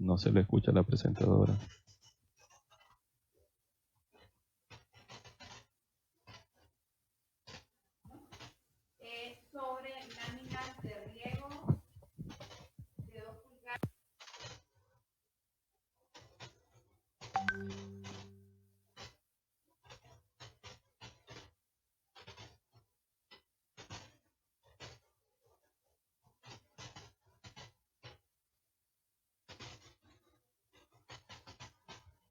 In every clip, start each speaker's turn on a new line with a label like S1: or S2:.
S1: No se le escucha a la presentadora.
S2: Sobre láminas de riego de 2 pulgadas.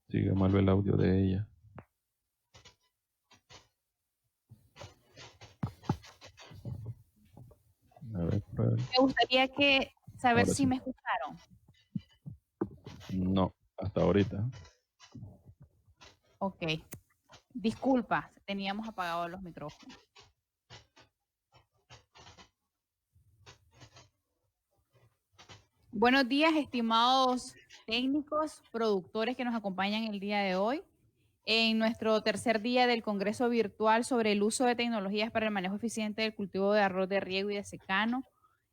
S1: Sigue mal el audio de ella. A ver, prueba.
S2: Me gustaría saber
S1: Ahora
S2: si
S1: sí.
S2: me escucharon.
S1: No, hasta ahorita.
S2: Ok. Disculpa, teníamos apagados los micrófonos. Buenos días, estimados técnicos, productores que nos acompañan el día de hoy. En nuestro tercer día del Congreso Virtual sobre el uso de tecnologías para el manejo eficiente del cultivo de arroz de riego y de secano.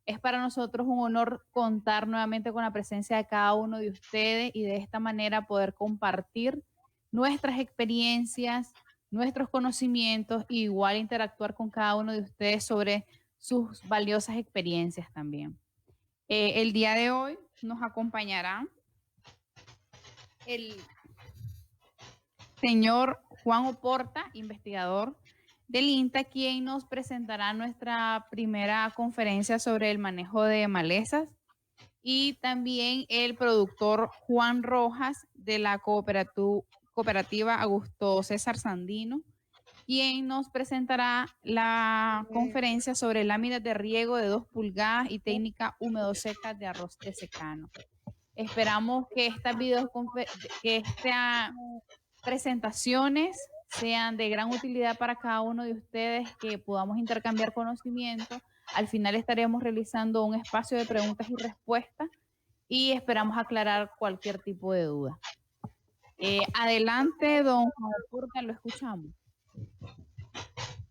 S2: Es para nosotros un honor contar nuevamente con la presencia de cada uno de ustedes y de esta manera poder compartir nuestras experiencias, nuestros conocimientos y igual interactuar con cada uno de ustedes sobre sus valiosas experiencias también. El día de hoy nos acompañará el señor Juan Oporta, investigador del INTA, quien nos presentará nuestra primera conferencia sobre el manejo de malezas, y también el productor Juan Rojas de la cooperativa Augusto César Sandino, quien nos presentará la conferencia sobre láminas de riego de 2 pulgadas y técnica húmedo-seca de arroz de secano. Esperamos que estas presentaciones sean de gran utilidad para cada uno de ustedes, que podamos intercambiar conocimiento. Al final estaremos realizando un espacio de preguntas y respuestas y esperamos aclarar cualquier tipo de duda. Adelante, don Juan Oporta, lo escuchamos.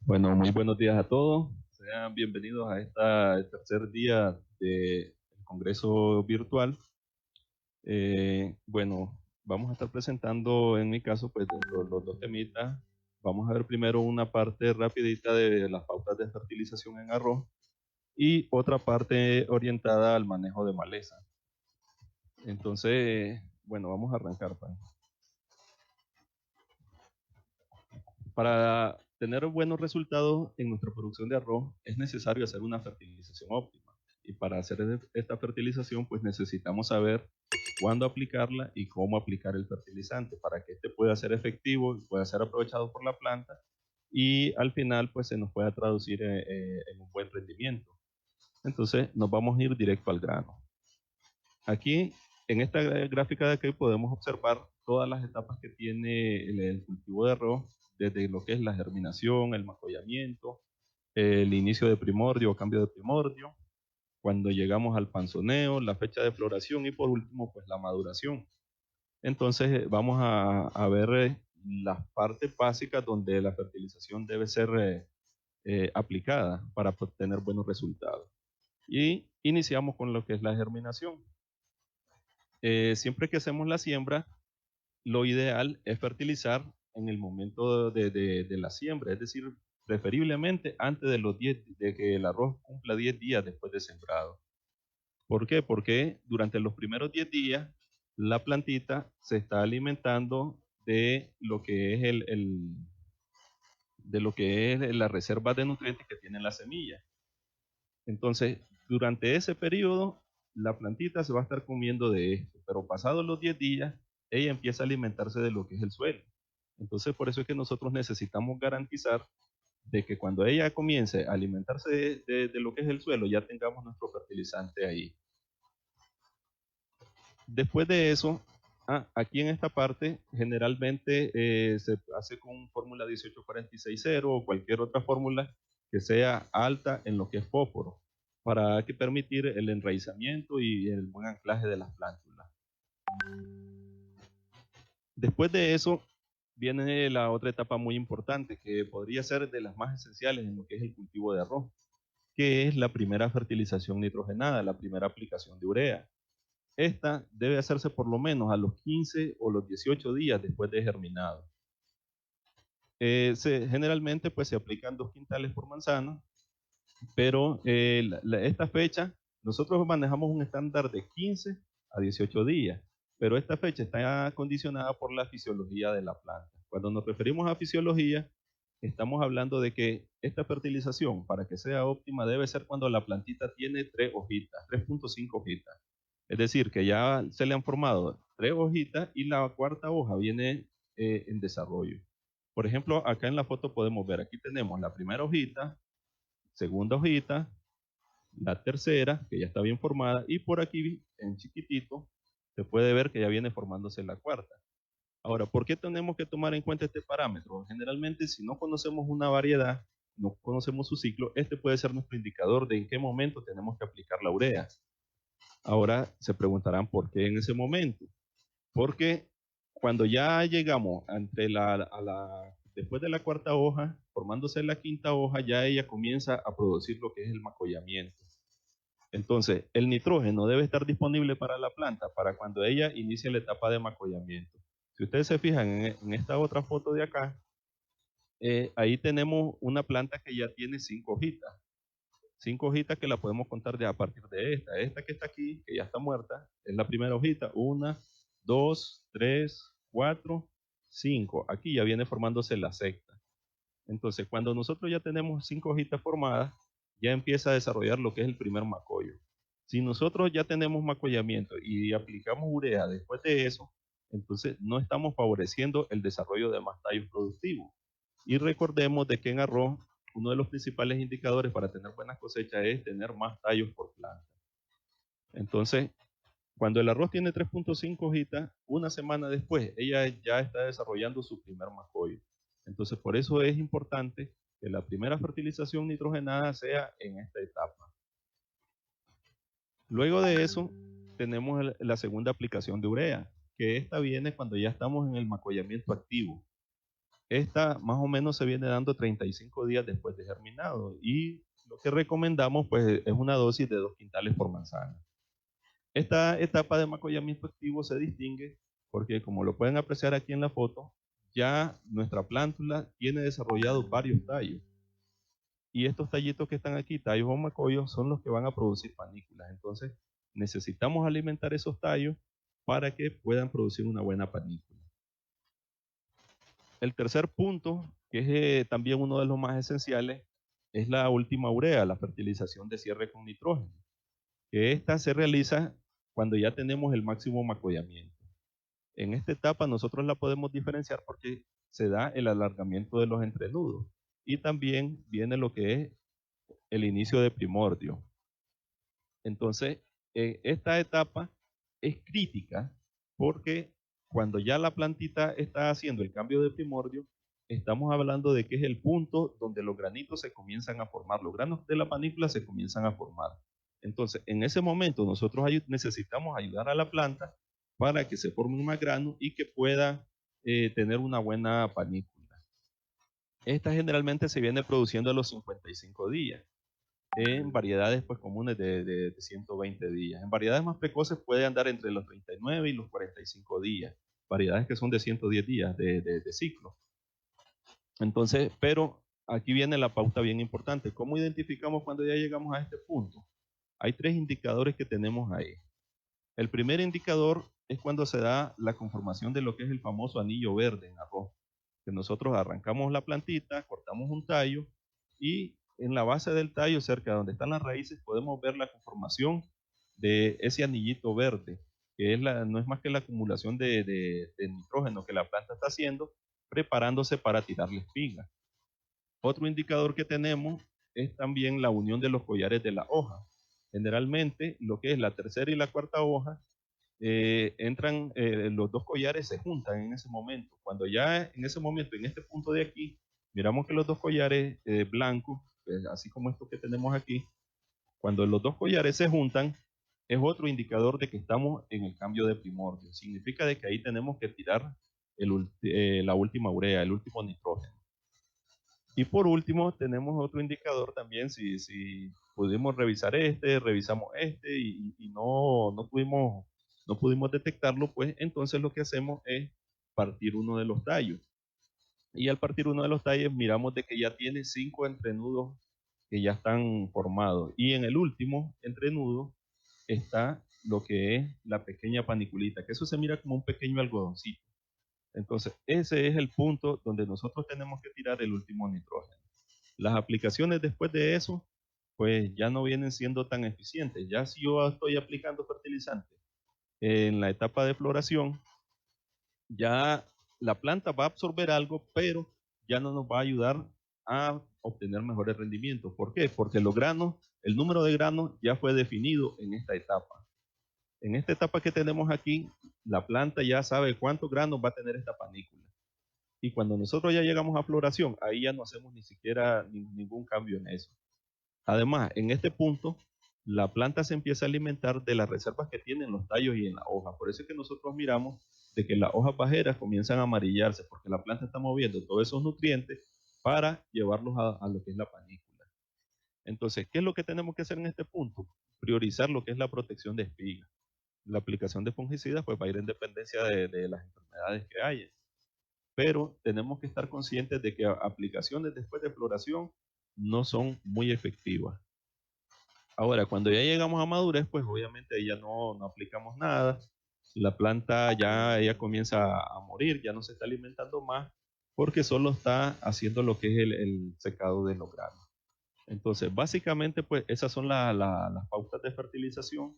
S1: Bueno, muy buenos días a todos. Sean bienvenidos a este tercer día del Congreso Virtual. Bueno, vamos a estar presentando, en mi caso, pues los dos temitas. Vamos a ver primero una parte rapidita de las pautas de fertilización en arroz y otra parte orientada al manejo de maleza. Entonces, bueno, vamos a arrancar, pues. Para tener buenos resultados en nuestra producción de arroz es necesario hacer una fertilización óptima. Y para hacer esta fertilización, pues necesitamos saber cuándo aplicarla y cómo aplicar el fertilizante para que este pueda ser efectivo y pueda ser aprovechado por la planta y al final pues se nos pueda traducir en un buen rendimiento. Entonces nos vamos a ir directo al grano. Aquí en esta gráfica de aquí podemos observar todas las etapas que tiene el cultivo de arroz, desde lo que es la germinación, el macollamiento, el inicio de primordio o cambio de primordio, cuando llegamos al panzoneo, la fecha de floración y por último pues la maduración. Entonces vamos a ver las partes básicas donde la fertilización debe ser aplicada para obtener buenos resultados. Y iniciamos con lo que es la germinación. Siempre que hacemos la siembra, lo ideal es fertilizar en el momento de la siembra, es decir, preferiblemente antes de que el arroz cumpla 10 días después de sembrado. ¿Por qué? Porque durante los primeros 10 días la plantita se está alimentando de lo que es de lo que es la reserva de nutrientes que tiene la semilla. Entonces, durante ese periodo, la plantita se va a estar comiendo de esto, pero pasados los 10 días, ella empieza a alimentarse de lo que es el suelo. Entonces, por eso es que nosotros necesitamos garantizar de que cuando ella comience a alimentarse de lo que es el suelo, ya tengamos nuestro fertilizante ahí. Después de eso, aquí en esta parte, generalmente se hace con fórmula 18460 o cualquier otra fórmula que sea alta en lo que es fósforo, para que permitir el enraizamiento y el buen anclaje de las plántulas. Después de eso, viene la otra etapa muy importante, que podría ser de las más esenciales en lo que es el cultivo de arroz, que es la primera fertilización nitrogenada, la primera aplicación de urea. esta debe hacerse por lo menos a los 15 o los 18 días después de germinado. Generalmente pues se aplican 2 quintales por manzana, pero esta fecha, nosotros manejamos un estándar de 15 a 18 días, pero esta fecha está condicionada por la fisiología de la planta. Cuando nos referimos a fisiología, estamos hablando de que esta fertilización, para que sea óptima, debe ser cuando la plantita tiene 3 hojitas, 3.5 hojitas. Es decir, que ya se le han formado 3 hojitas y la cuarta hoja viene en desarrollo. Por ejemplo, acá en la foto podemos ver, aquí tenemos la primera hojita, segunda hojita, la tercera, que ya está bien formada, y por aquí, en chiquitito, se puede ver que ya viene formándose la cuarta. Ahora, ¿por qué tenemos que tomar en cuenta este parámetro? Generalmente, si no conocemos una variedad, no conocemos su ciclo, este puede ser nuestro indicador de en qué momento tenemos que aplicar la urea. Ahora se preguntarán por qué en ese momento. Porque cuando ya llegamos después de la cuarta hoja, formándose la quinta hoja, ya ella comienza a producir lo que es el macollamiento. Entonces, el nitrógeno debe estar disponible para la planta para cuando ella inicie la etapa de macollamiento. Si ustedes se fijan en esta otra foto de acá, ahí tenemos una planta que ya tiene 5 hojitas. 5 hojitas que la podemos contar a partir de esta. Esta que está aquí, que ya está muerta, es la primera hojita. 1, 2, 3, 4, 5. Aquí ya viene formándose la sexta. Entonces, cuando nosotros ya tenemos 5 hojitas formadas, ya empieza a desarrollar lo que es el primer macollo. Si nosotros ya tenemos macollamiento y aplicamos urea después de eso, entonces no estamos favoreciendo el desarrollo de más tallos productivos. Y recordemos de que en arroz, uno de los principales indicadores para tener buenas cosechas es tener más tallos por planta. Entonces, cuando el arroz tiene 3.5 hojitas, una semana después, ella ya está desarrollando su primer macollo. Entonces, por eso es importante que la primera fertilización nitrogenada sea en esta etapa. Luego de eso, tenemos la segunda aplicación de urea, que esta viene cuando ya estamos en el macollamiento activo. Esta más o menos se viene dando 35 días después de germinado y lo que recomendamos pues es una dosis de 2 quintales por manzana. Esta etapa de macollamiento activo se distingue porque, como lo pueden apreciar aquí en la foto, ya nuestra plántula tiene desarrollado varios tallos. Y estos tallitos que están aquí, tallos o macollos, son los que van a producir panículas. Entonces, necesitamos alimentar esos tallos para que puedan producir una buena panícula. El tercer punto, que es también uno de los más esenciales, es la última urea, la fertilización de cierre con nitrógeno, que esta se realiza cuando ya tenemos el máximo macollamiento. En esta etapa nosotros la podemos diferenciar porque se da el alargamiento de los entrenudos y también viene lo que es el inicio de primordio. Entonces, esta etapa es crítica porque cuando ya la plantita está haciendo el cambio de primordio, estamos hablando de que es el punto donde los granitos se comienzan a formar, los granos de la panícula se comienzan a formar. Entonces, en ese momento nosotros necesitamos ayudar a la planta para que se formen más granos y que pueda tener una buena panícula. Esta generalmente se viene produciendo a los 55 días en variedades pues comunes de 120 días. En variedades más precoces puede andar entre los 39 y los 45 días. Variedades que son de 110 días de ciclo. Entonces, pero aquí viene la pauta bien importante. ¿Cómo identificamos cuando ya llegamos a este punto? Hay 3 indicadores que tenemos ahí. El primer indicador es cuando se da la conformación de lo que es el famoso anillo verde en arroz. Que nosotros arrancamos la plantita, cortamos un tallo y en la base del tallo, cerca de donde están las raíces, podemos ver la conformación de ese anillito verde, que no es más que la acumulación de nitrógeno que la planta está haciendo, preparándose para tirar la espiga. Otro indicador que tenemos es también la unión de los collares de la hoja. Generalmente, lo que es la tercera y la cuarta hoja, los 2 collares se juntan en ese momento. Cuando ya en ese momento, en este punto de aquí, miramos que los 2 collares blancos, así como estos que tenemos aquí, cuando los 2 collares se juntan, es otro indicador de que estamos en el cambio de primordio. Significa de que ahí tenemos que tirar la última urea, el último nitrógeno. Y por último, tenemos otro indicador también, si pudimos revisar revisamos y no pudimos no pudimos detectarlo, pues entonces lo que hacemos es partir uno de los tallos. Y al partir uno de los tallos miramos de que ya tiene 5 entrenudos que ya están formados. Y en el último entrenudo está lo que es la pequeña paniculita, que eso se mira como un pequeño algodoncito. Entonces, ese es el punto donde nosotros tenemos que tirar el último nitrógeno. Las aplicaciones después de eso, pues ya no vienen siendo tan eficientes. Ya si yo estoy aplicando fertilizante en la etapa de floración, ya la planta va a absorber algo, pero ya no nos va a ayudar a obtener mejores rendimientos. ¿Por qué? Porque los granos, el número de granos ya fue definido en esta etapa. En esta etapa que tenemos aquí, la planta ya sabe cuántos granos va a tener esta panícula. Y cuando nosotros ya llegamos a floración, ahí ya no hacemos ni siquiera ningún cambio en eso. Además, en este punto, la planta se empieza a alimentar de las reservas que tienen los tallos y en la hoja. Por eso es que nosotros miramos de que las hojas bajeras comienzan a amarillarse, porque la planta está moviendo todos esos nutrientes para llevarlos a lo que es la panícula. Entonces, ¿qué es lo que tenemos que hacer en este punto? Priorizar lo que es la protección de espigas. La aplicación de fungicidas pues va a ir en dependencia de las enfermedades que haya. Pero tenemos que estar conscientes de que aplicaciones después de floración no son muy efectivas. Ahora, cuando ya llegamos a madurez, pues obviamente ya no aplicamos nada. La planta ya ella comienza a morir, ya no se está alimentando más, porque solo está haciendo lo que es el secado de los granos. Entonces, básicamente, pues esas son las pautas de fertilización.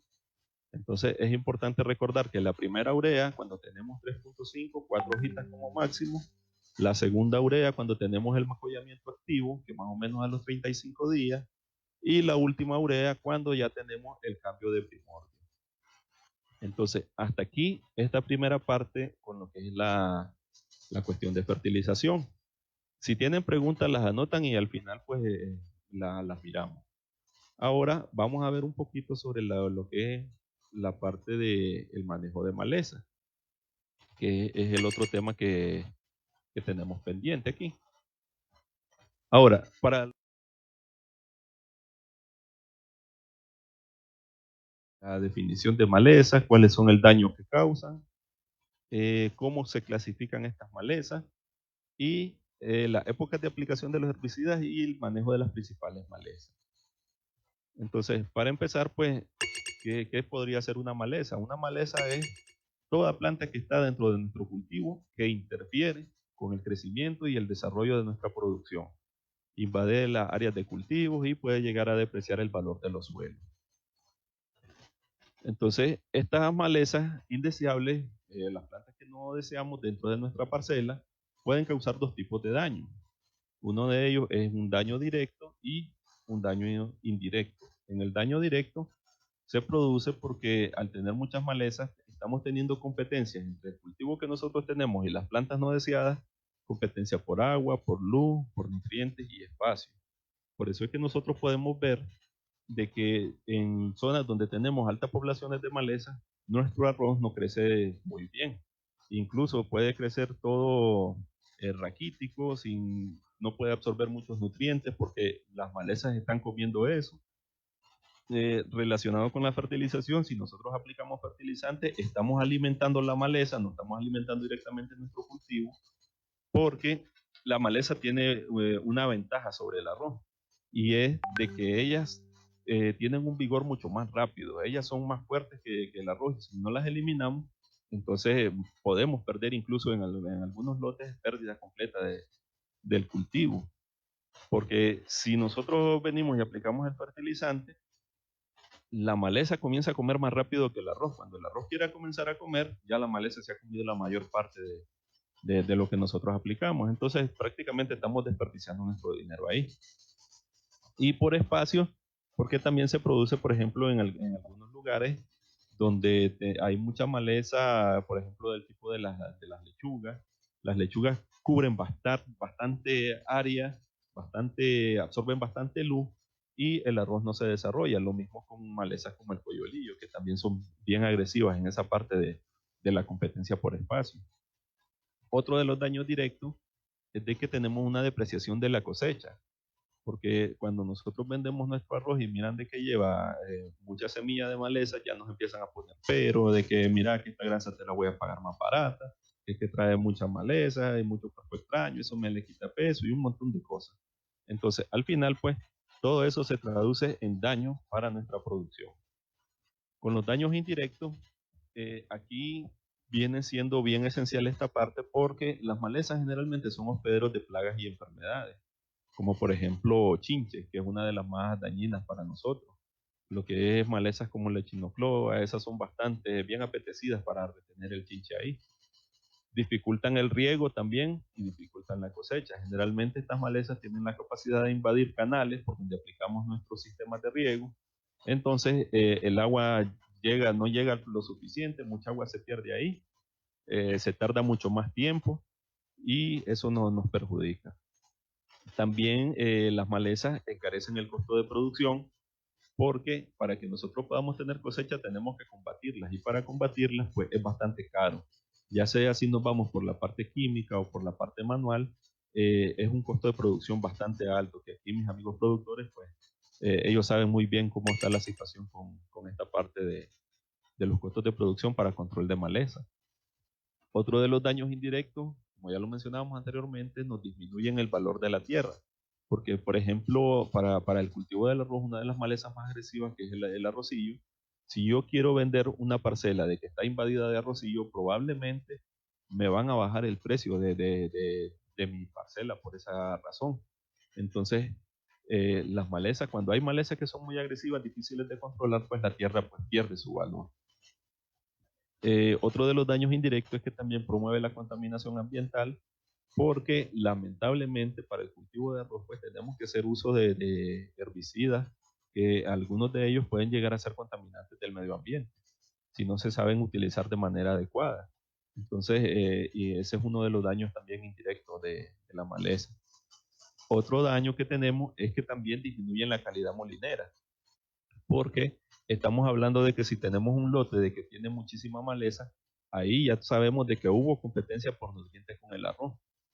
S1: Entonces, es importante recordar que la primera urea, cuando tenemos 3.5, 4 hojitas como máximo. La segunda urea, cuando tenemos el macollamiento activo, que más o menos a los 35 días. Y la última urea, cuando ya tenemos el cambio de primordio. Entonces, hasta aquí, esta primera parte con lo que es la cuestión de fertilización. Si tienen preguntas, las anotan y al final, pues, las miramos. Ahora, vamos a ver un poquito sobre lo que es la parte del manejo de maleza, que es el otro tema que tenemos pendiente aquí. Ahora, para la definición de malezas, cuáles son el daño que causan, cómo se clasifican estas malezas y las épocas de aplicación de los herbicidas y el manejo de las principales malezas. Entonces, para empezar, pues, ¿qué podría ser una maleza? Una maleza es toda planta que está dentro de nuestro cultivo que interfiere con el crecimiento y el desarrollo de nuestra producción. Invade las áreas de cultivos y puede llegar a depreciar el valor de los suelos. Entonces, estas malezas indeseables, las plantas que no deseamos dentro de nuestra parcela, pueden causar dos tipos de daño. Uno de ellos es un daño directo y un daño indirecto. En el daño directo se produce porque al tener muchas malezas, estamos teniendo competencias entre el cultivo que nosotros tenemos y las plantas no deseadas, competencia por agua, por luz, por nutrientes y espacio. Por eso es que nosotros podemos ver de que en zonas donde tenemos altas poblaciones de maleza, nuestro arroz no crece muy bien. Incluso puede crecer todo raquítico, no puede absorber muchos nutrientes porque las malezas están comiendo eso. Relacionado con la fertilización, si nosotros aplicamos fertilizante, estamos alimentando la maleza, no estamos alimentando directamente nuestro cultivo, porque la maleza tiene una ventaja sobre el arroz, y es de que ellas tienen un vigor mucho más rápido, ellas son más fuertes que el arroz, y si no las eliminamos, entonces podemos perder incluso en algunos lotes pérdida completa del cultivo, porque si nosotros venimos y aplicamos el fertilizante, la maleza comienza a comer más rápido que el arroz. Cuando el arroz quiera comenzar a comer, ya la maleza se ha comido la mayor parte de lo que nosotros aplicamos. Entonces, prácticamente estamos desperdiciando nuestro dinero ahí. Y por espacio, porque también se produce, por ejemplo, en algunos lugares donde hay mucha maleza, por ejemplo, del tipo de las lechugas. Las lechugas cubren bastante área, absorben bastante luz, y el arroz no se desarrolla. Lo mismo con malezas como el coyolillo, que también son bien agresivas en esa parte de la competencia por espacio. Otro de los daños directos es de que tenemos una depreciación de la cosecha. porque cuando nosotros vendemos nuestro arroz y miran de que lleva mucha semilla de maleza, ya nos empiezan a poner pero de que mira que esta grasa te la voy a pagar más barata, que trae mucha maleza y mucho cuerpo extraño, eso me le quita peso y un montón de cosas. Entonces, al final, pues, todo eso se traduce en daño para nuestra producción. Con los daños indirectos, aquí viene siendo bien esencial esta parte porque las malezas generalmente son hospederos de plagas y enfermedades, como por ejemplo chinches, que es una de las más dañinas para nosotros. Lo que es malezas como la echinocloa, esas son bastante bien apetecidas para retener el chinche ahí. Dificultan el riego también y dificultan la cosecha. Generalmente estas malezas tienen la capacidad de invadir canales por donde aplicamos nuestros sistemas de riego. Entonces el agua no llega lo suficiente, mucha agua se pierde ahí, se tarda mucho más tiempo y eso nos perjudica. También las malezas encarecen el costo de producción porque para que nosotros podamos tener cosecha tenemos que combatirlas y para combatirlas pues es bastante caro. Ya sea si nos vamos por la parte química o por la parte manual, es un costo de producción bastante alto, que aquí mis amigos productores pues ellos saben muy bien cómo está la situación con esta parte de los costos de producción para control de maleza. Otro de los daños indirectos, como ya lo mencionábamos anteriormente, nos disminuyen el valor de la tierra. Porque, por ejemplo, para el cultivo del arroz, una de las malezas más agresivas, que es el arrocillo, si yo quiero vender una parcela de que está invadida de arrocillo, probablemente me van a bajar el precio de mi parcela por esa razón. Entonces, las malezas, cuando hay malezas que son muy agresivas, difíciles de controlar, pues la tierra pues, pierde su valor. Otro de los daños indirectos es que también promueve la contaminación ambiental, porque lamentablemente para el cultivo de arroz pues tenemos que hacer uso de herbicidas, que algunos de ellos pueden llegar a ser contaminantes del medio ambiente, si no se saben utilizar de manera adecuada. Entonces, y ese es uno de los daños también indirectos de la maleza. Otro daño que tenemos es que también disminuyen la calidad molinera, porque estamos hablando de que si tenemos un lote de que tiene muchísima maleza, ahí ya sabemos de que hubo competencia por nutrientes con el arroz.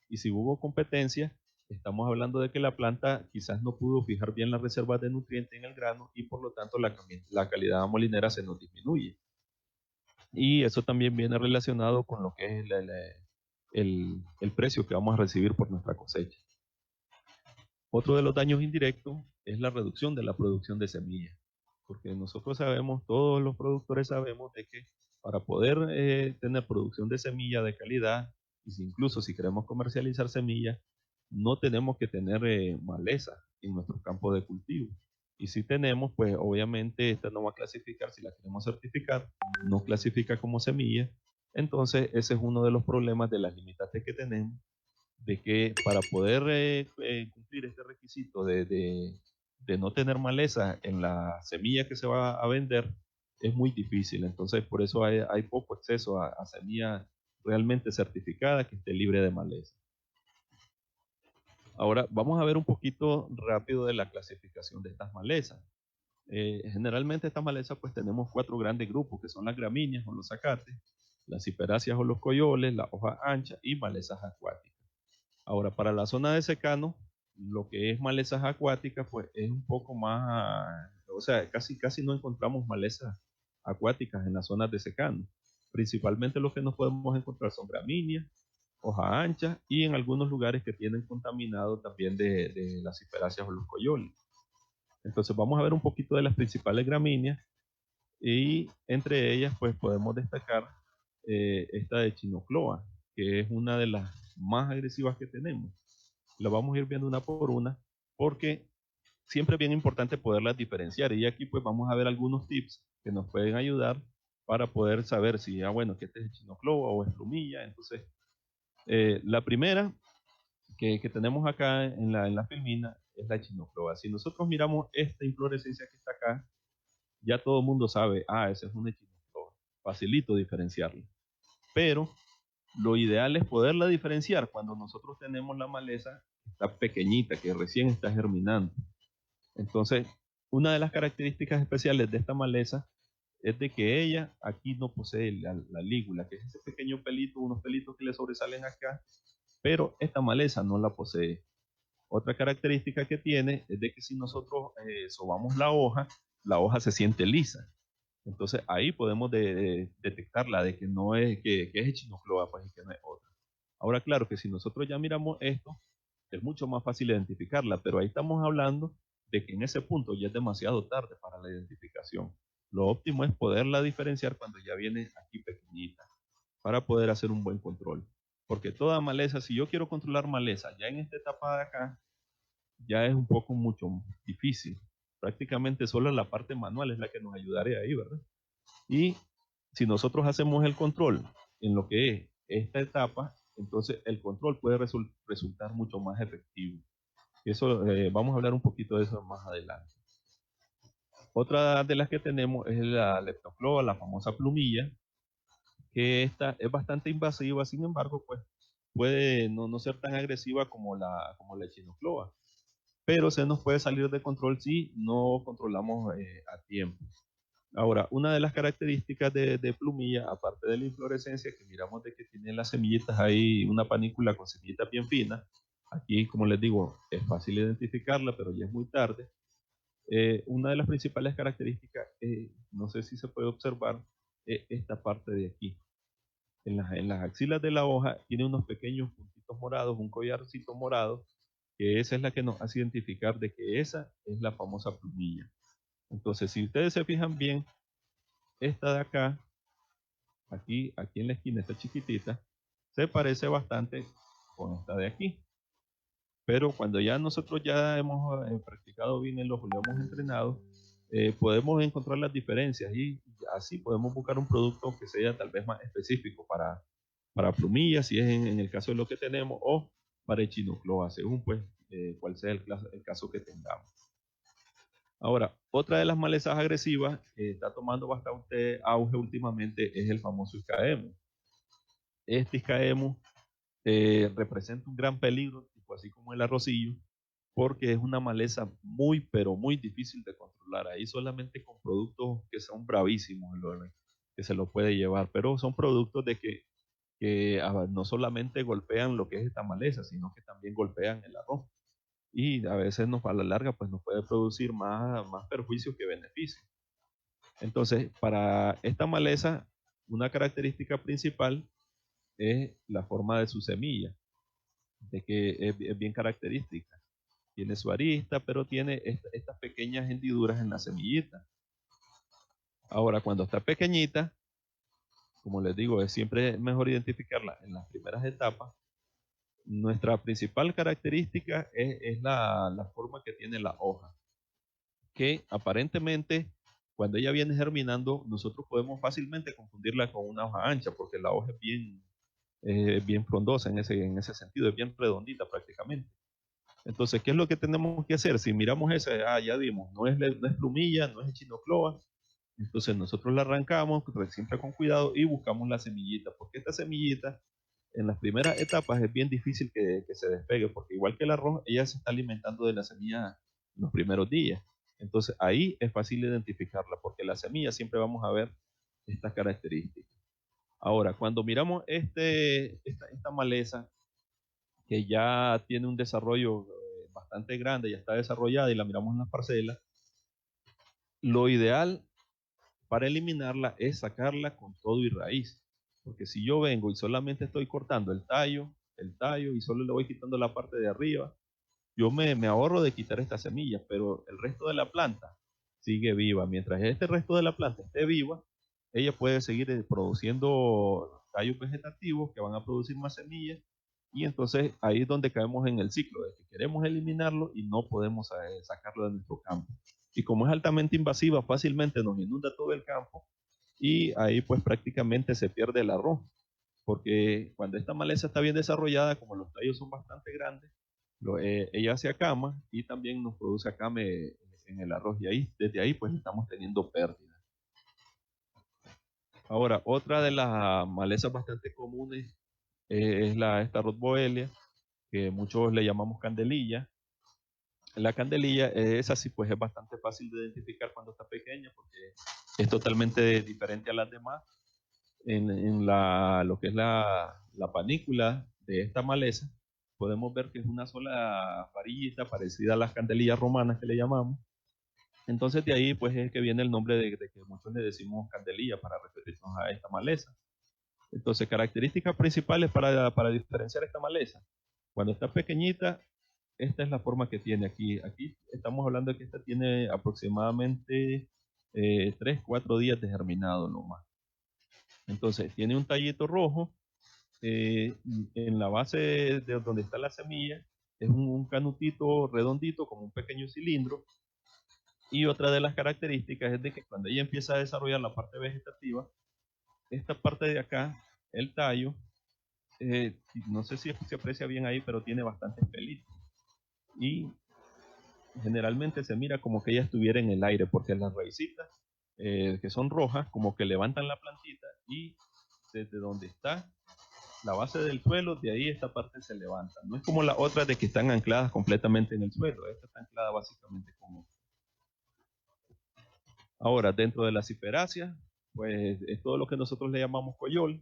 S1: Y si hubo competencia, estamos hablando de que la planta quizás no pudo fijar bien las reservas de nutrientes en el grano y por lo tanto la calidad molinera se nos disminuye. Y eso también viene relacionado con lo que es el precio que vamos a recibir por nuestra cosecha. Otro de los daños indirectos es la reducción de la producción de semillas, porque nosotros sabemos, todos los productores sabemos de que para poder tener producción de semilla de calidad, y incluso si queremos comercializar semillas, no tenemos que tener maleza en nuestros campos de cultivo. Y si tenemos, pues obviamente esta no va a clasificar, si la queremos certificar, no clasifica como semilla. Entonces ese es uno de los problemas de las limitantes que tenemos, de que para poder cumplir este requisito de no tener maleza en la semilla que se va a vender, es muy difícil. Entonces, por eso hay poco acceso a semilla realmente certificada que esté libre de maleza. Ahora, vamos a ver un poquito rápido de la clasificación de estas malezas. Generalmente estas malezas pues tenemos 4 grandes grupos, que son las gramíneas o los zacates, las ciperáceas o los coyoles, las hojas anchas y malezas acuáticas. Ahora, para la zona de secano, lo que es malezas acuáticas, pues es un poco más, o sea, casi no encontramos malezas acuáticas en las zonas de secano. Principalmente lo que nos podemos encontrar son gramíneas, hoja ancha y en algunos lugares que tienen contaminado también de las ciperáceas o los coyoles. Entonces vamos a ver un poquito de las principales gramíneas y entre ellas pues podemos destacar esta de Echinocloa, que es una de las más agresivas que tenemos. La vamos a ir viendo una por una porque siempre es bien importante poderlas diferenciar y aquí pues vamos a ver algunos tips que nos pueden ayudar para poder saber si, bueno, que este es Echinocloa o es plumilla. Entonces, la primera que tenemos acá en la filmina es la Echinocloa. Si nosotros miramos esta inflorescencia que está acá, ya todo el mundo sabe, esa es una Echinocloa. Facilito diferenciarla. Pero lo ideal es poderla diferenciar cuando nosotros tenemos la maleza que está pequeñita, que recién está germinando. Entonces, una de las características especiales de esta maleza es de que ella aquí no posee la lígula, que es ese pequeño pelito, unos pelitos que le sobresalen acá, pero esta maleza no la posee. Otra característica que tiene es de que si nosotros sobamos la hoja se siente lisa. Entonces ahí podemos detectarla de que no es, que es echinocloa, pues, y que no es otra. Ahora, claro que si nosotros ya miramos esto, es mucho más fácil identificarla, pero ahí estamos hablando de que en ese punto ya es demasiado tarde para la identificación. Lo óptimo es poderla diferenciar cuando ya viene aquí pequeñita, para poder hacer un buen control. Porque toda maleza, si yo quiero controlar maleza ya en esta etapa de acá, ya es un poco mucho difícil. Prácticamente solo la parte manual es la que nos ayudaría ahí, ¿verdad? Y si nosotros hacemos el control en lo que es esta etapa, entonces el control puede resultar mucho más efectivo. Y eso, vamos a hablar un poquito de eso más adelante. Otra de las que tenemos es la leptocloa, la famosa plumilla, que esta es bastante invasiva, sin embargo, pues puede no ser tan agresiva como la echinocloa, pero se nos puede salir de control si no controlamos a tiempo. Ahora, una de las características de plumilla, aparte de la inflorescencia, que miramos de que tiene las semillitas ahí, una panícula con semillitas bien finas. Aquí, como les digo, es fácil identificarla, pero ya es muy tarde. Una de las principales características, no sé si se puede observar, esta parte de aquí. En las axilas de la hoja tiene unos pequeños puntitos morados, un collarcito morado, que esa es la que nos hace identificar de que esa es la famosa plumilla. Entonces, si ustedes se fijan bien, esta de acá, aquí en la esquina, esta chiquitita, se parece bastante con esta de aquí. Pero cuando ya nosotros ya hemos practicado bien el ojo, lo hemos entrenado, podemos encontrar las diferencias y así podemos buscar un producto que sea tal vez más específico para plumillas, si es en el caso de lo que tenemos, o para echinocloa, según pues cuál sea el caso que tengamos. Ahora, otra de las malezas agresivas que está tomando bastante auge últimamente es el famoso Iscaemus. Este Iscaemus representa un gran peligro, tipo así como el arrocillo, porque es una maleza muy, pero muy difícil de controlar. Ahí solamente con productos que son bravísimos que se lo puede llevar, pero son productos de que no solamente golpean lo que es esta maleza, sino que también golpean el arroz. Y a veces a la larga pues nos puede producir más perjuicio que beneficio. Entonces, para esta maleza, una característica principal es la forma de su semilla, de que es bien característica. Tiene su arista, pero tiene estas pequeñas hendiduras en la semillita. Ahora, cuando está pequeñita, como les digo, es siempre mejor identificarla en las primeras etapas. Nuestra principal característica es la forma que tiene la hoja, que aparentemente cuando ella viene germinando, nosotros podemos fácilmente confundirla con una hoja ancha, porque la hoja es bien frondosa en ese sentido, es bien redondita prácticamente. Entonces, ¿qué es lo que tenemos que hacer? Si miramos esa, ya vimos, no es plumilla, no es echinocloa, entonces nosotros la arrancamos siempre con cuidado y buscamos la semillita, porque esta semillita en las primeras etapas es bien difícil que se despegue, porque igual que el arroz, ella se está alimentando de la semilla en los primeros días. Entonces ahí es fácil identificarla, porque la semilla siempre vamos a ver estas características. Ahora, cuando miramos esta maleza, que ya tiene un desarrollo bastante grande, ya está desarrollada y la miramos en las parcelas, lo ideal para eliminarla es sacarla con todo y raíz. Porque si yo vengo y solamente estoy cortando el tallo y solo le voy quitando la parte de arriba, yo me ahorro de quitar estas semillas, pero el resto de la planta sigue viva. Mientras este resto de la planta esté viva, ella puede seguir produciendo tallos vegetativos que van a producir más semillas, y entonces ahí es donde caemos en el ciclo de que queremos eliminarlo y no podemos sacarlo de nuestro campo. Y como es altamente invasiva, fácilmente nos inunda todo el campo y ahí pues prácticamente se pierde el arroz, porque cuando esta maleza está bien desarrollada, como los tallos son bastante grandes, ella se acama y también nos produce acame en el arroz, y ahí, desde ahí pues estamos teniendo pérdidas. Ahora, otra de las malezas bastante comunes es esta Rotboelia, que muchos le llamamos candelilla. La candelilla, esa sí pues es bastante fácil de identificar cuando está pequeña, porque es totalmente diferente a las demás. En lo que es la panícula de esta maleza, podemos ver que es una sola varillita parecida a las candelillas romanas que le llamamos. Entonces de ahí pues es que viene el nombre de que muchos le decimos candelilla para referirnos a esta maleza. Entonces, características principales para diferenciar esta maleza. Cuando está pequeñita, esta es la forma que tiene aquí. Aquí estamos hablando de que esta tiene aproximadamente 3-4 días de germinado nomás. Entonces, tiene un tallito rojo. En la base de donde está la semilla es un canutito redondito como un pequeño cilindro. Y otra de las características es de que cuando ella empieza a desarrollar la parte vegetativa, esta parte de acá, el tallo, no sé si se aprecia bien ahí, pero tiene bastantes pelitos. Y generalmente se mira como que ella estuviera en el aire, porque las raicitas, que son rojas, como que levantan la plantita y desde donde está la base del suelo, de ahí esta parte se levanta. No es como las otras de que están ancladas completamente en el suelo. Esta está anclada básicamente como... Ahora, dentro de las ciperáceas, pues es todo lo que nosotros le llamamos coyol.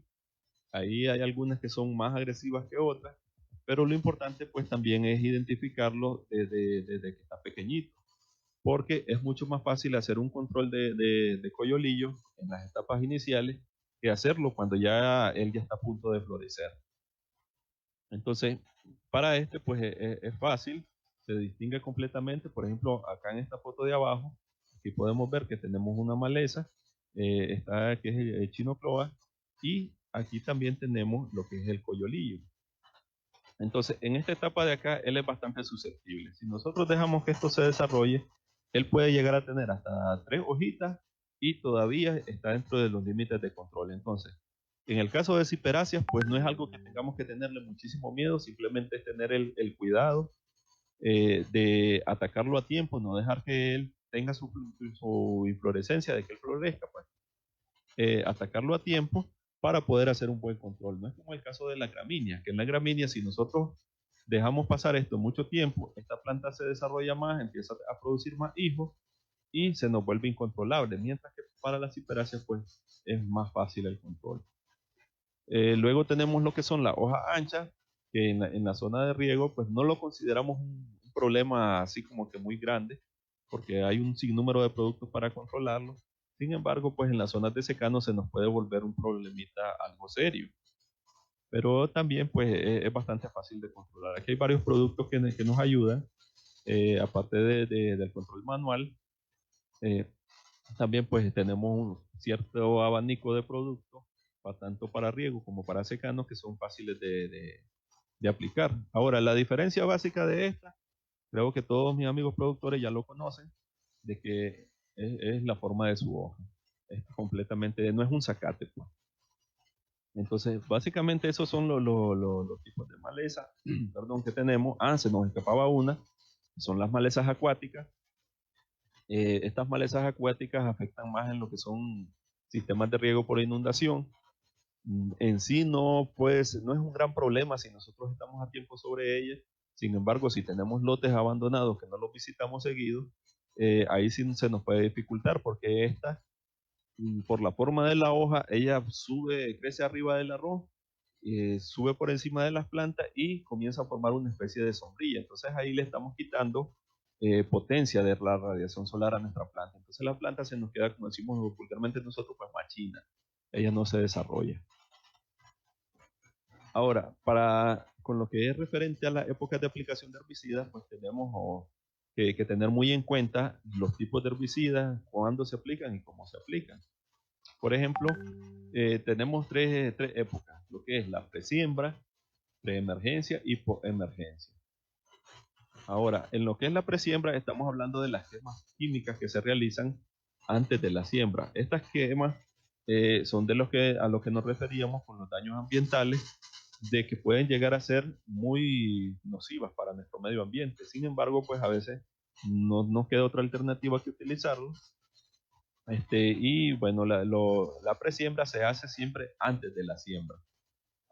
S1: Ahí hay algunas que son más agresivas que otras, pero lo importante pues también es identificarlo desde que está pequeñito, porque es mucho más fácil hacer un control de coyolillo en las etapas iniciales que hacerlo cuando ya él ya está a punto de florecer. Entonces, para este pues es fácil, se distingue completamente. Por ejemplo, acá en esta foto de abajo, aquí podemos ver que tenemos una maleza, está que es el chinocloa, y aquí también tenemos lo que es el coyolillo. Entonces, en esta etapa de acá, él es bastante susceptible. Si nosotros dejamos que esto se desarrolle, él puede llegar a tener hasta 3 hojitas y todavía está dentro de los límites de control. Entonces, en el caso de ciperáceas, pues no es algo que tengamos que tenerle muchísimo miedo, simplemente es tener el cuidado de atacarlo a tiempo, no dejar que él tenga su inflorescencia, de que él florezca, pues atacarlo a tiempo para poder hacer un buen control. No es como el caso de la gramínea, que en la gramínea si nosotros dejamos pasar esto mucho tiempo, esta planta se desarrolla más, empieza a producir más hijos y se nos vuelve incontrolable, mientras que para las ciperáceas pues es más fácil el control. Luego tenemos lo que son las hojas anchas, que en la zona de riego pues no lo consideramos un problema así como que muy grande, porque hay un sinnúmero de productos para controlarlo. Sin embargo, pues en las zonas de secano se nos puede volver un problemita algo serio. Pero también pues es bastante fácil de controlar. Aquí hay varios productos que nos ayudan, aparte del control manual. También pues tenemos un cierto abanico de productos, tanto para riego como para secano, que son fáciles de aplicar. Ahora, la diferencia básica de esta, creo que todos mis amigos productores ya lo conocen, de que es la forma de su hoja. Es completamente, no es un zacate, pues. Entonces, básicamente esos son los tipos de maleza perdón, que tenemos. Se nos escapaba una, son las malezas acuáticas. Estas malezas acuáticas afectan más en lo que son sistemas de riego por inundación. En sí pues, no es un gran problema si nosotros estamos a tiempo sobre ellas. Sin embargo, si tenemos lotes abandonados que no los visitamos seguido, ahí sí se nos puede dificultar, porque esta, por la forma de la hoja, ella crece arriba del arroz, sube por encima de las plantas y comienza a formar una especie de sombrilla. Entonces ahí le estamos quitando potencia de la radiación solar a nuestra planta. Entonces la planta se nos queda, como decimos vulgarmente nosotros, pues machina. Ella no se desarrolla. Ahora, con lo que es referente a las épocas de aplicación de herbicidas, pues tenemos que tener muy en cuenta los tipos de herbicidas, cuándo se aplican y cómo se aplican. Por ejemplo, tenemos tres épocas, lo que es la presiembra, preemergencia y postemergencia. Ahora, en lo que es la presiembra, estamos hablando de las quemas químicas que se realizan antes de la siembra. Estas quemas son a lo que nos referíamos con los daños ambientales, de que pueden llegar a ser muy nocivas para nuestro medio ambiente. Sin embargo, pues a veces no nos queda otra alternativa que utilizarlo. Y bueno, la presiembra se hace siempre antes de la siembra.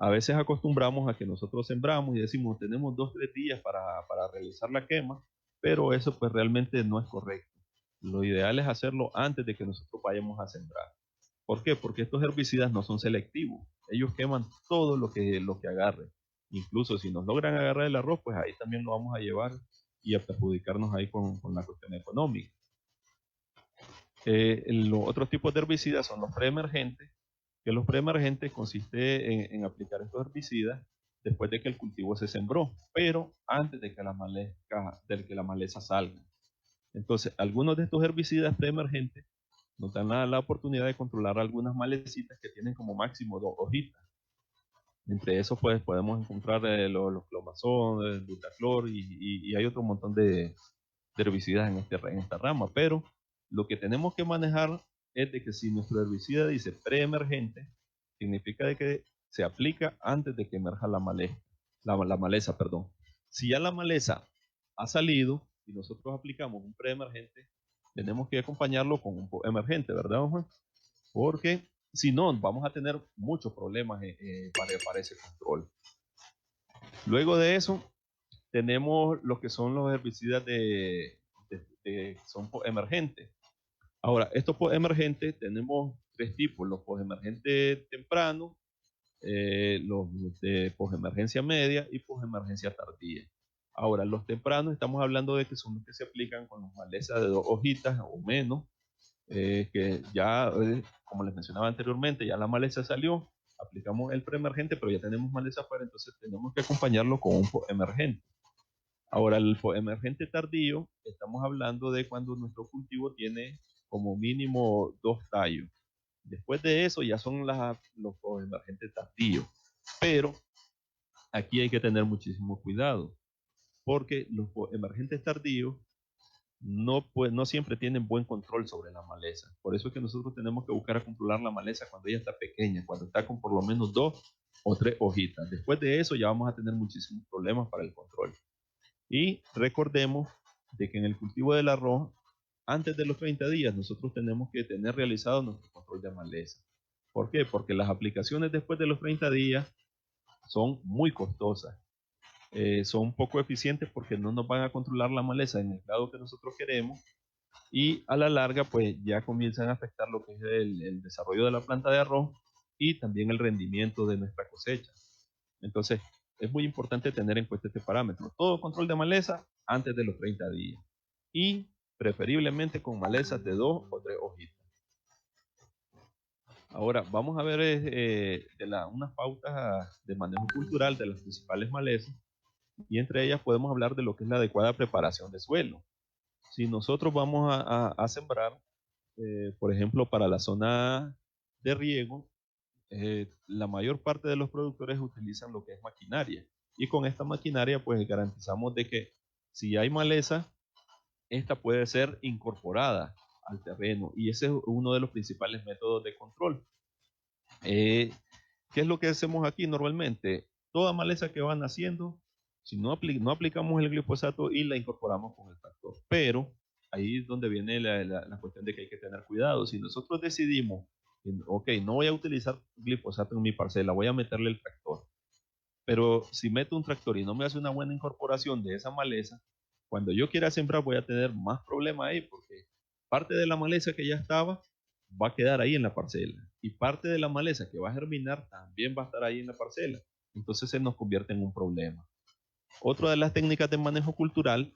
S1: A veces acostumbramos a que nosotros sembramos y decimos, tenemos 2-3 días para realizar la quema, pero eso pues realmente no es correcto. Lo ideal es hacerlo antes de que nosotros vayamos a sembrar. ¿Por qué? Porque estos herbicidas no son selectivos. Ellos queman todo lo que agarre. Incluso si nos logran agarrar el arroz, pues ahí también lo vamos a llevar y a perjudicarnos ahí con la cuestión económica. Los otros tipos de herbicidas son los preemergentes, que los preemergentes consiste en aplicar estos herbicidas después de que el cultivo se sembró, pero antes de que la maleza salga. Entonces, algunos de estos herbicidas preemergentes nos dan la oportunidad de controlar algunas malecitas que tienen como máximo 2 hojitas. Entre esos, pues, podemos encontrar los clomazón, el butaclor y hay otro montón de herbicidas en esta rama, pero lo que tenemos que manejar es de que si nuestro herbicida dice preemergente, significa de que se aplica antes de que emerja la maleza, perdón. Si ya la maleza ha salido y nosotros aplicamos un preemergente, tenemos que acompañarlo con un emergente, ¿verdad, Juan? Porque si no, vamos a tener muchos problemas para ese control. Luego de eso, tenemos lo que son los herbicidas son emergentes. Ahora, estos emergentes tenemos 3 tipos: los posemergentes tempranos, los de posemergencia media y posemergencia tardía. Ahora, los tempranos estamos hablando de que son los que se aplican con las malezas de 2 hojitas o menos, que ya, como les mencionaba anteriormente, ya la maleza salió, aplicamos el preemergente, pero ya tenemos maleza afuera, entonces tenemos que acompañarlo con un emergente. Ahora, el emergente tardío, estamos hablando de cuando nuestro cultivo tiene como mínimo 2 tallos. Después de eso ya son los emergentes tardíos. Pero aquí hay que tener muchísimo cuidado, porque los emergentes tardíos no siempre tienen buen control sobre la maleza. Por eso es que nosotros tenemos que buscar a controlar la maleza cuando ella está pequeña, cuando está con por lo menos 2 o 3 hojitas. Después de eso ya vamos a tener muchísimos problemas para el control. Y recordemos de que en el cultivo del arroz, antes de los 30 días, nosotros tenemos que tener realizado nuestro control de maleza. ¿Por qué? Porque las aplicaciones después de los 30 días son muy costosas. Son poco eficientes porque no nos van a controlar la maleza en el grado que nosotros queremos, y a la larga pues ya comienzan a afectar lo que es el desarrollo de la planta de arroz y también el rendimiento de nuestra cosecha. Entonces, es muy importante tener en cuenta este parámetro. Todo control de maleza antes de los 30 días. Y preferiblemente con malezas de 2 o 3 hojitas. Ahora, vamos a ver unas pautas de manejo cultural de las principales malezas. Y entre ellas podemos hablar de lo que es la adecuada preparación de suelo. Si nosotros vamos a sembrar, por ejemplo, para la zona de riego, la mayor parte de los productores utilizan lo que es maquinaria, y con esta maquinaria pues garantizamos de que si hay maleza, esta puede ser incorporada al terreno, y ese es uno de los principales métodos de control. ¿Qué es lo que hacemos aquí normalmente? Toda maleza que va naciendo, si no aplicamos el glifosato y la incorporamos con el tractor, pero ahí es donde viene la cuestión de que hay que tener cuidado. Si nosotros decidimos, ok, no voy a utilizar glifosato en mi parcela, voy a meterle el tractor, pero si meto un tractor y no me hace una buena incorporación de esa maleza, cuando yo quiera sembrar voy a tener más problemas ahí, porque parte de la maleza que ya estaba va a quedar ahí en la parcela, y parte de la maleza que va a germinar también va a estar ahí en la parcela. Entonces se nos convierte en un problema. Otra de las técnicas de manejo cultural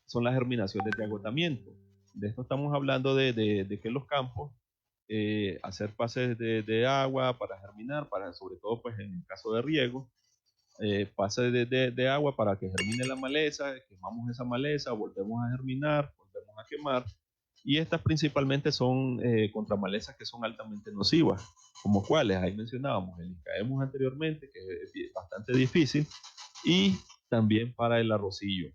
S1: son las germinaciones de agotamiento. De esto estamos hablando de que los campos, hacer pases de agua para germinar, sobre todo pues en el caso de riego, pases de agua para que germine la maleza, quemamos esa maleza, volvemos a germinar, volvemos a quemar, y estas principalmente son contra malezas que son altamente nocivas, como cuáles, ahí mencionábamos el Icaemus anteriormente, que es bastante difícil, y también para el arrocillo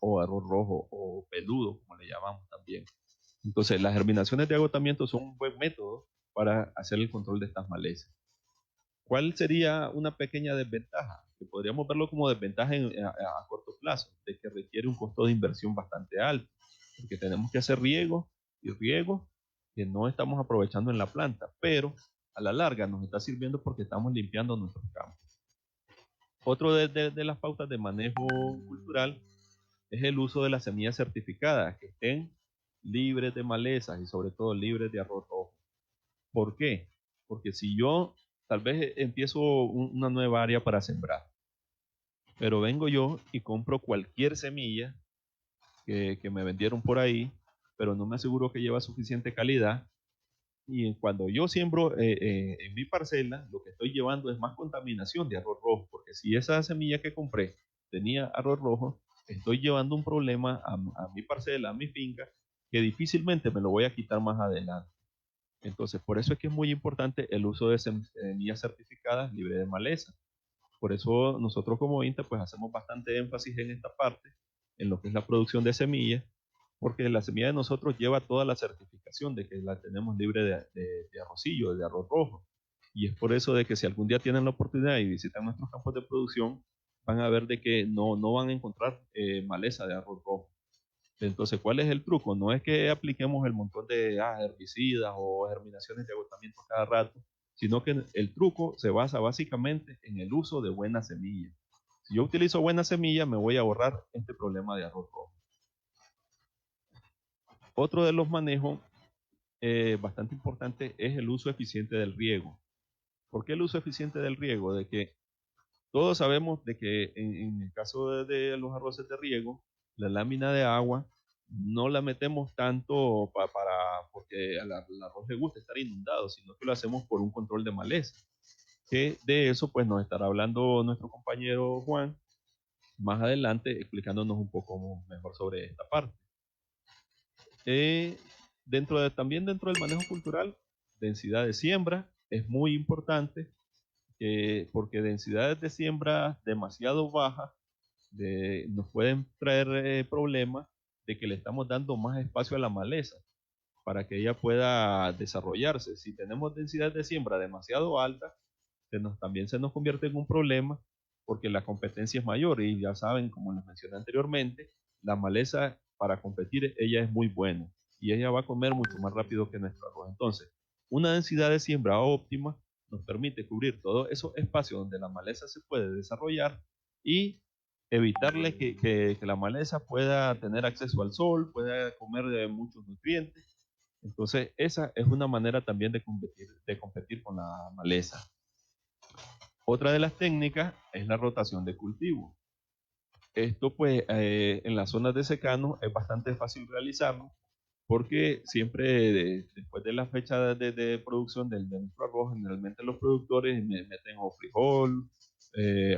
S1: o arroz rojo o peludo, como le llamamos también. Entonces, las germinaciones de agotamiento son un buen método para hacer el control de estas malezas. ¿Cuál sería una pequeña desventaja? Que podríamos verlo como desventaja a corto plazo, de que requiere un costo de inversión bastante alto, porque tenemos que hacer riego que no estamos aprovechando en la planta, pero a la larga nos está sirviendo porque estamos limpiando nuestros campos. Otro de las pautas de manejo cultural es el uso de las semillas certificadas, que estén libres de malezas y sobre todo libres de arroz rojo. ¿Por qué? Porque si yo tal vez empiezo una nueva área para sembrar, pero vengo yo y compro cualquier semilla que me vendieron por ahí, pero no me aseguro que lleva suficiente calidad. Y cuando yo siembro en mi parcela, lo que estoy llevando es más contaminación de arroz rojo, porque si esa semilla que compré tenía arroz rojo, estoy llevando un problema a mi parcela, a mi finca, que difícilmente me lo voy a quitar más adelante. Entonces, por eso es que es muy importante el uso de semillas certificadas libres de maleza. Por eso nosotros como INTA pues hacemos bastante énfasis en esta parte, en lo que es la producción de semillas, porque la semilla de nosotros lleva toda la certificación de que la tenemos libre de arrocillo, de arroz rojo. Y es por eso de que si algún día tienen la oportunidad y visitan nuestros campos de producción, van a ver de que no van a encontrar maleza de arroz rojo. Entonces, ¿cuál es el truco? No es que apliquemos el montón de herbicidas o germinaciones de agotamiento cada rato, sino que el truco se basa básicamente en el uso de buenas semillas. Si yo utilizo buenas semillas, me voy a ahorrar este problema de arroz rojo. Otro de los manejos bastante importante es el uso eficiente del riego. ¿Por qué el uso eficiente del riego? De que todos sabemos de que en el caso de los arroces de riego, la lámina de agua no la metemos tanto porque al arroz le gusta estar inundado, sino que lo hacemos por un control de maleza. Que de eso pues nos estará hablando nuestro compañero Juan más adelante explicándonos un poco mejor sobre esta parte. También dentro del manejo cultural, densidad de siembra es muy importante porque densidades de siembra demasiado bajas nos pueden traer problemas de que le estamos dando más espacio a la maleza para que ella pueda desarrollarse. Si tenemos densidad de siembra demasiado alta, también se nos convierte en un problema porque la competencia es mayor y ya saben, como les mencioné anteriormente, la maleza para competir ella es muy buena y ella va a comer mucho más rápido que nuestro arroz. Entonces, una densidad de siembra óptima nos permite cubrir todos esos espacios donde la maleza se puede desarrollar y evitarle que la maleza pueda tener acceso al sol, pueda comer de muchos nutrientes. Entonces, esa es una manera también de competir con la maleza. Otra de las técnicas es la rotación de cultivo. Esto pues en las zonas de secano es bastante fácil realizarlo porque siempre después de la fecha de producción de nuestro arroz, generalmente los productores meten o frijol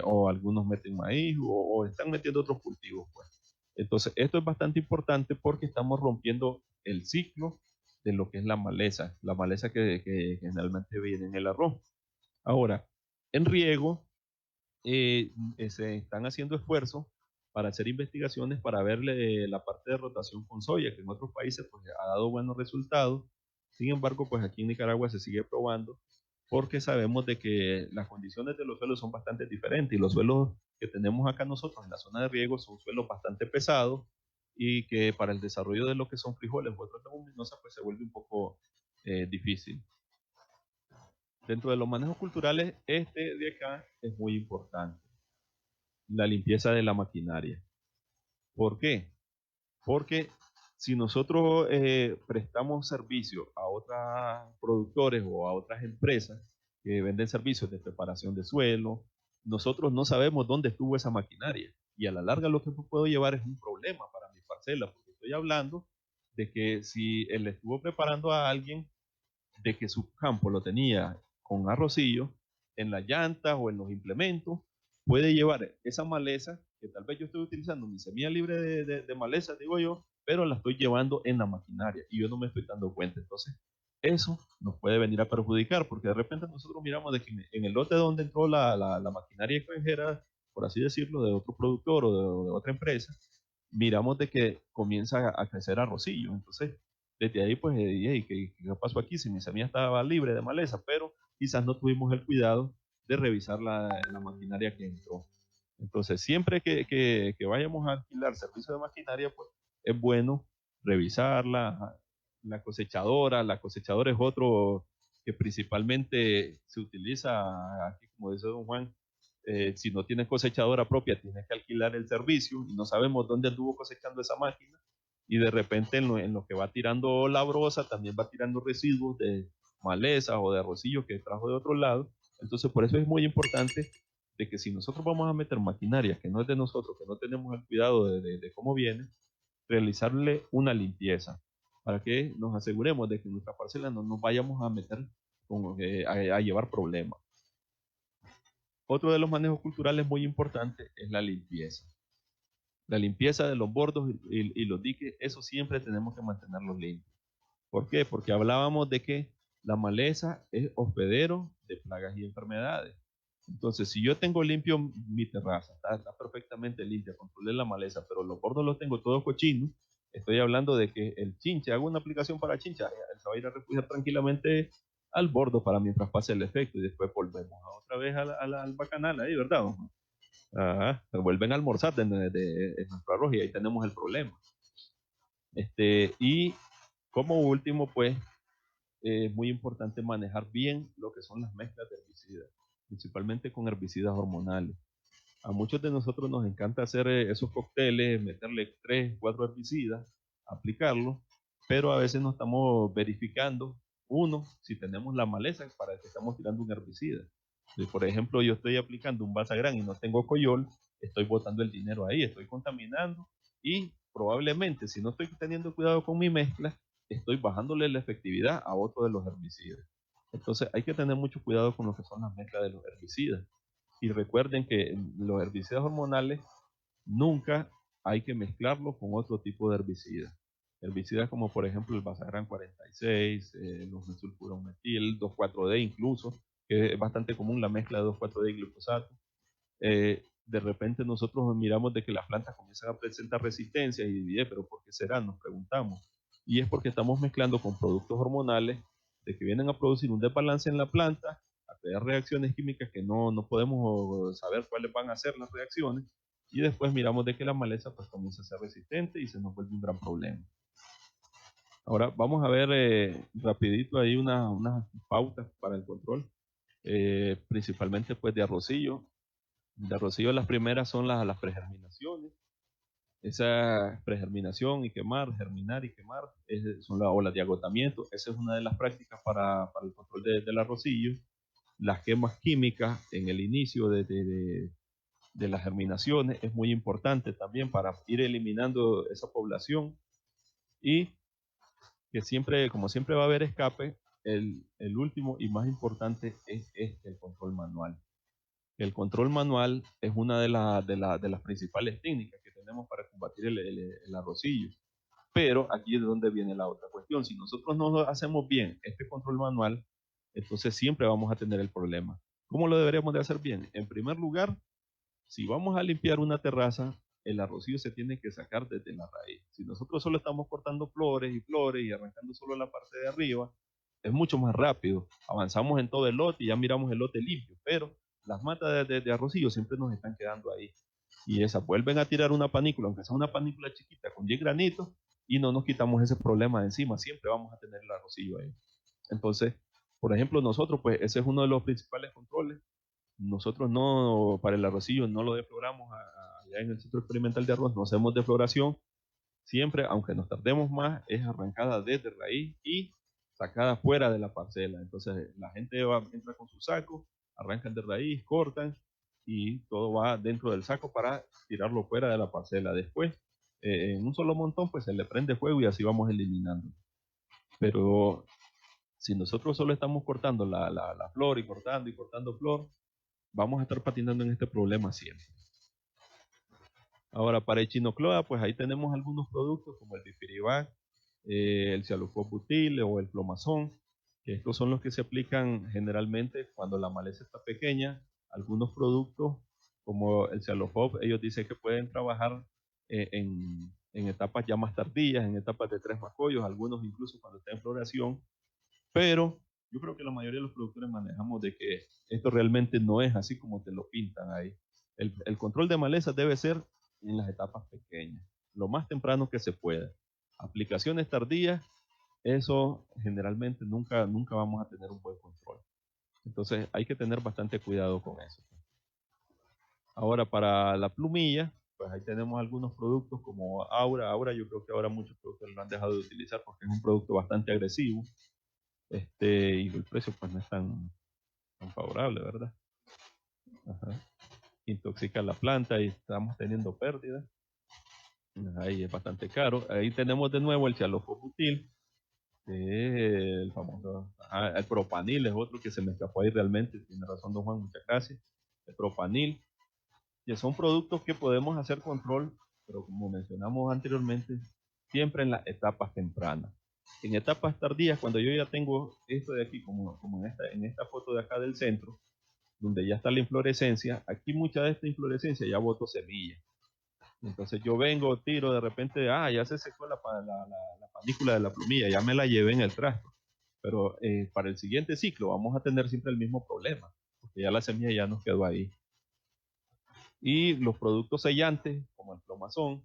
S1: o algunos meten maíz o están metiendo otros cultivos. Pues. Entonces esto es bastante importante porque estamos rompiendo el ciclo de lo que es la maleza que generalmente viene en el arroz. Ahora, en riego se están haciendo esfuerzos para hacer investigaciones para ver la parte de rotación con soya, que en otros países pues, ha dado buenos resultados. Sin embargo, pues aquí en Nicaragua se sigue probando porque sabemos de que las condiciones de los suelos son bastante diferentes y los suelos que tenemos acá nosotros en la zona de riego son suelos bastante pesados y que para el desarrollo de lo que son frijoles u otras leguminosas pues se vuelve un poco difícil. Dentro de los manejos culturales, este de acá es muy importante. La limpieza de la maquinaria. ¿Por qué? Porque si nosotros prestamos servicio a otros productores o a otras empresas que venden servicios de preparación de suelo, nosotros no sabemos dónde estuvo esa maquinaria. Y a la larga lo que puedo llevar es un problema para mi parcela, porque estoy hablando de que si él estuvo preparando a alguien de que su campo lo tenía con arrocillo en las llantas o en los implementos, puede llevar esa maleza, que tal vez yo estoy utilizando mi semilla libre de maleza, digo yo, pero la estoy llevando en la maquinaria y yo no me estoy dando cuenta. Entonces, eso nos puede venir a perjudicar, porque de repente nosotros miramos de que en el lote donde entró la maquinaria extranjera, por así decirlo, de otro productor o de otra empresa, miramos de que comienza a crecer arrocillo. Entonces, desde ahí, pues, hey, ¿qué pasó aquí? Si mi semilla estaba libre de maleza, pero quizás no tuvimos el cuidado de revisar la maquinaria que entró. Entonces, siempre que vayamos a alquilar servicio de maquinaria, pues es bueno revisarla. La cosechadora es otro que principalmente se utiliza aquí, como dice don Juan. Si no tienes cosechadora propia, tienes que alquilar el servicio y no sabemos dónde anduvo cosechando esa máquina. Y de repente en lo que va tirando la brosa, también va tirando residuos de maleza o de arrocillo que trajo de otro lado Entonces, por eso es muy importante de que si nosotros vamos a meter maquinaria que no es de nosotros, que no tenemos el cuidado de cómo viene, realizarle una limpieza para que nos aseguremos de que en nuestra parcela no nos vayamos a meter a llevar problemas. Otro de los manejos culturales muy importantes es la limpieza. La limpieza de los bordos y los diques, eso siempre tenemos que mantenerlos limpios. ¿Por qué? Porque hablábamos de que la maleza es hospedero de plagas y enfermedades. Entonces, si yo tengo limpio mi terraza, está perfectamente limpia, controlé la maleza, pero los bordos los tengo todos cochinos, estoy hablando de que el chinche, hago una aplicación para chincha, él se va a ir a refugiar tranquilamente al bordo para mientras pase el efecto y después volvemos otra vez al bacanal ahí, ¿verdad? Se vuelven a almorzar de nuestro arroz y ahí tenemos el problema. Y como último, pues, es muy importante manejar bien lo que son las mezclas de herbicidas, principalmente con herbicidas hormonales. A muchos de nosotros nos encanta hacer esos cócteles, meterle 3, 4 herbicidas, aplicarlos, pero a veces no estamos verificando, uno, si tenemos la maleza para que estamos tirando un herbicida. Si, por ejemplo, yo estoy aplicando un basagrán y no tengo coyol, estoy botando el dinero ahí, estoy contaminando y probablemente, si no estoy teniendo cuidado con mi mezcla, estoy bajándole la efectividad a otro de los herbicidas. Entonces hay que tener mucho cuidado con lo que son las mezclas de los herbicidas. Y recuerden que los herbicidas hormonales nunca hay que mezclarlos con otro tipo de herbicidas. Herbicidas como por ejemplo el Basagran 46, los mesulfurometil, 2,4-D incluso, que es bastante común la mezcla de 2,4-D y glifosato. De repente nosotros miramos de que las plantas comienzan a presentar resistencia y pero ¿por qué será? Nos preguntamos. Y es porque estamos mezclando con productos hormonales de que vienen a producir un desbalance en la planta, a crear reacciones químicas que no podemos saber cuáles van a ser las reacciones, y después miramos de que la maleza pues comienza a ser resistente y se nos vuelve un gran problema. Ahora vamos a ver rapidito ahí unas pautas para el control, principalmente pues de arrocillo. De arrocillo las primeras son las pregerminaciones. Esa pregerminación y quemar, germinar y quemar, son las olas de agotamiento. Esa es una de las prácticas para el control del arrocillo. Las quemas químicas en el inicio de las germinaciones es muy importante también para ir eliminando esa población, y que siempre, como siempre va a haber escape, el último y más importante es el control manual. El control manual es una de las principales técnicas que tenemos para combatir el arrocillo. Pero aquí es donde viene la otra cuestión. Si nosotros no hacemos bien este control manual, entonces siempre vamos a tener el problema. ¿Cómo lo deberíamos de hacer bien? En primer lugar, si vamos a limpiar una terraza, el arrocillo se tiene que sacar desde la raíz. Si nosotros solo estamos cortando flores y arrancando solo la parte de arriba, es mucho más rápido. Avanzamos en todo el lote y ya miramos el lote limpio, pero las matas de arrocillo siempre nos están quedando ahí. Y esas vuelven a tirar una panícula, aunque sea una panícula chiquita con 10 granitos, y no nos quitamos ese problema de encima. Siempre vamos a tener el arrocillo ahí. Entonces, por ejemplo, nosotros, pues ese es uno de los principales controles. Nosotros no, para el arrocillo no lo defloramos allá en el Centro Experimental de Arroz, no hacemos defloración. Siempre, aunque nos tardemos más, es arrancada desde raíz y sacada fuera de la parcela. Entonces la gente entra con su saco, arrancan de raíz, cortan y todo va dentro del saco para tirarlo fuera de la parcela. Después, en un solo montón, pues se le prende fuego y así vamos eliminando. Pero si nosotros solo estamos cortando la flor y cortando flor, vamos a estar patinando en este problema siempre. Ahora, para echinocloa, pues ahí tenemos algunos productos como el difirivac, el cialofobutil o el flomazón, que estos son los que se aplican generalmente cuando la maleza está pequeña. Algunos productos como el cialofob, ellos dicen que pueden trabajar en etapas ya más tardías, en etapas de 3 macollos, algunos incluso cuando está en floración, pero yo creo que la mayoría de los productores manejamos de que esto realmente no es así como te lo pintan ahí. El control de maleza debe ser en las etapas pequeñas, lo más temprano que se pueda. Aplicaciones tardías, eso generalmente nunca vamos a tener un buen control. Entonces hay que tener bastante cuidado con eso. Ahora para la plumilla, pues ahí tenemos algunos productos como Aura. Aura, yo creo que ahora muchos productores lo han dejado de utilizar porque es un producto bastante agresivo. Y el precio pues no es tan favorable, ¿verdad? Ajá. Intoxica la planta y estamos teniendo pérdidas. Ahí es bastante caro. Ahí tenemos de nuevo el cialofobutil, que es el famoso, el propanil es otro que se me escapó ahí realmente, tiene razón don Juan, muchas gracias. El propanil, que son productos que podemos hacer control, pero como mencionamos anteriormente, siempre en las etapas tempranas. En etapas tardías, cuando yo ya tengo esto de aquí, como en esta foto de acá del centro, donde ya está la inflorescencia, aquí mucha de esta inflorescencia ya botó semillas. Entonces yo vengo, tiro, de repente, ya se secó la panícula de la plumilla, ya me la llevé en el trasto. Pero para el siguiente ciclo vamos a tener siempre el mismo problema, porque ya la semilla ya nos quedó ahí. Y los productos sellantes, como el plomazón,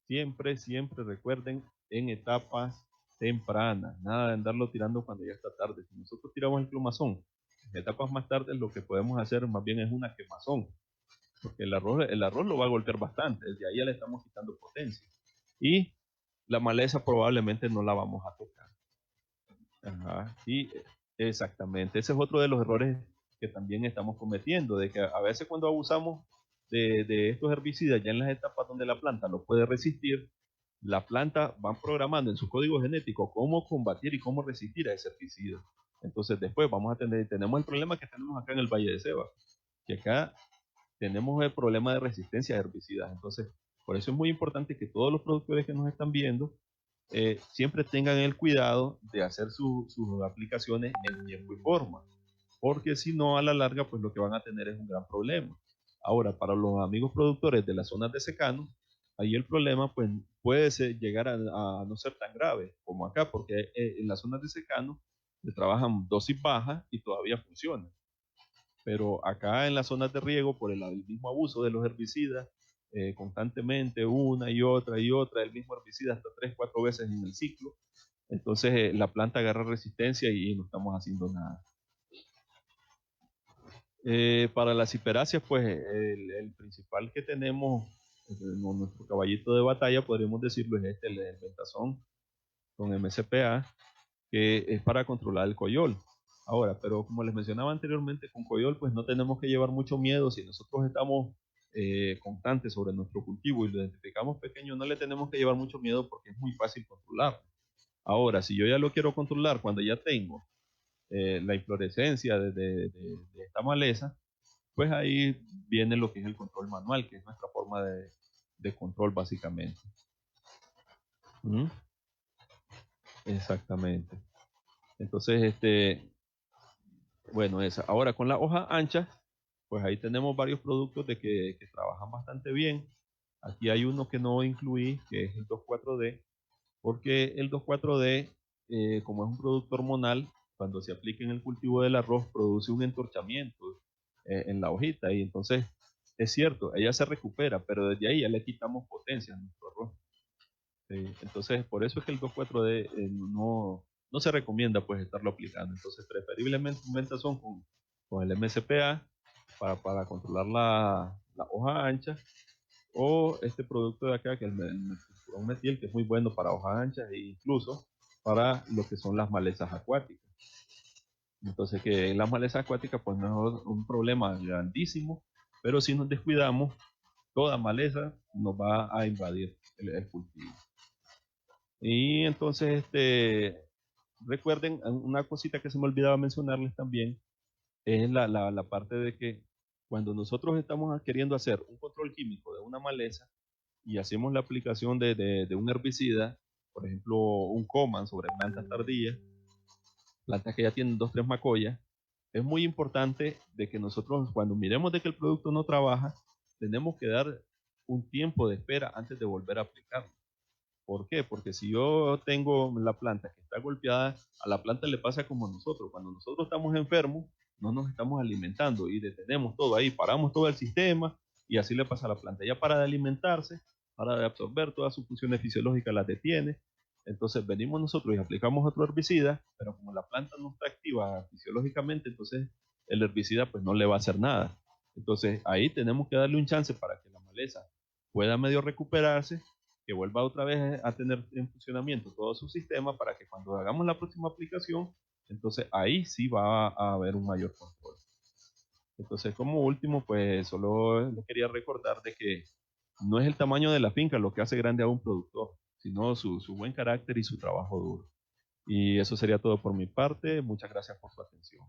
S1: siempre recuerden en etapas tempranas, nada de andarlo tirando cuando ya está tarde. Si nosotros tiramos el plomazón en etapas más tarde, lo que podemos hacer más bien es una quemazón, porque el arroz lo va a golpear bastante, desde ahí ya le estamos quitando potencia. Y la maleza probablemente no la vamos a tocar. Ajá, y exactamente, ese es otro de los errores que también estamos cometiendo, de que a veces cuando abusamos de estos herbicidas ya en las etapas donde la planta lo puede resistir, la planta va programando en su código genético cómo combatir y cómo resistir a ese herbicida. Entonces después tenemos el problema que tenemos acá en el Valle de Ceba, que acá tenemos el problema de resistencia a herbicidas. Entonces, por eso es muy importante que todos los productores que nos están viendo siempre tengan el cuidado de hacer sus aplicaciones en tiempo y forma, porque si no, a la larga, pues lo que van a tener es un gran problema. Ahora, para los amigos productores de las zonas de secano, ahí el problema pues puede llegar a no ser tan grave como acá, porque en las zonas de secano se trabajan dosis bajas y todavía funciona. Pero acá en las zonas de riego, por el mismo abuso de los herbicidas, constantemente una y otra, el mismo herbicida hasta 3, 4 veces en el ciclo, entonces la planta agarra resistencia y no estamos haciendo nada. Para las hiperáceas, pues el principal que tenemos, nuestro caballito de batalla, podríamos decirlo, es el Ventazón con MCPA, que es para controlar el coyol. Ahora, pero como les mencionaba anteriormente, con coyol pues no tenemos que llevar mucho miedo. Si nosotros estamos constantes sobre nuestro cultivo y lo identificamos pequeño, no le tenemos que llevar mucho miedo porque es muy fácil controlarlo. Ahora, si yo ya lo quiero controlar cuando ya tengo la inflorescencia de esta maleza, pues ahí viene lo que es el control manual, que es nuestra forma de control básicamente. ¿Mm? Exactamente. Entonces, bueno, ahora con la hoja ancha, pues ahí tenemos varios productos que trabajan bastante bien. Aquí hay uno que no incluí, que es el 2,4-D, porque el 2,4-D, como es un producto hormonal, cuando se aplica en el cultivo del arroz, produce un entorchamiento en la hojita, y entonces es cierto, ella se recupera, pero desde ahí ya le quitamos potencia a nuestro arroz. Entonces, por eso es que el 2,4-D no se recomienda pues estarlo aplicando. Entonces, preferiblemente un Ventazón con el MCPA para controlar la hoja ancha, o este producto de acá, que es el metilfurón metil, que es muy bueno para hojas anchas e incluso para lo que son las malezas acuáticas. Entonces, que en las malezas acuáticas pues no es un problema grandísimo, pero si nos descuidamos, toda maleza nos va a invadir el cultivo. Y entonces, recuerden, una cosita que se me olvidaba mencionarles también, es la parte de que cuando nosotros estamos queriendo hacer un control químico de una maleza y hacemos la aplicación de un herbicida, por ejemplo, un Coman sobre plantas tardías, plantas que ya tienen 2, 3 macollas, es muy importante de que nosotros, cuando miremos de que el producto no trabaja, tenemos que dar un tiempo de espera antes de volver a aplicarlo. ¿Por qué? Porque si yo tengo la planta que está golpeada, a la planta le pasa como a nosotros. Cuando nosotros estamos enfermos, no nos estamos alimentando y detenemos todo ahí, paramos todo el sistema y así le pasa a la planta. Ya para de alimentarse, para de absorber todas sus funciones fisiológicas, las detiene. Entonces venimos nosotros y aplicamos otro herbicida, pero como la planta no está activa fisiológicamente, entonces el herbicida pues no le va a hacer nada. Entonces ahí tenemos que darle un chance para que la maleza pueda medio recuperarse, que vuelva otra vez a tener en funcionamiento todo su sistema para que cuando hagamos la próxima aplicación Entonces ahí sí va a haber un mayor control. Entonces, como último, pues solo les quería recordar de que no es el tamaño de la finca lo que hace grande a un productor, sino su buen carácter y su trabajo duro. Y eso sería todo por mi parte. Muchas gracias por su atención.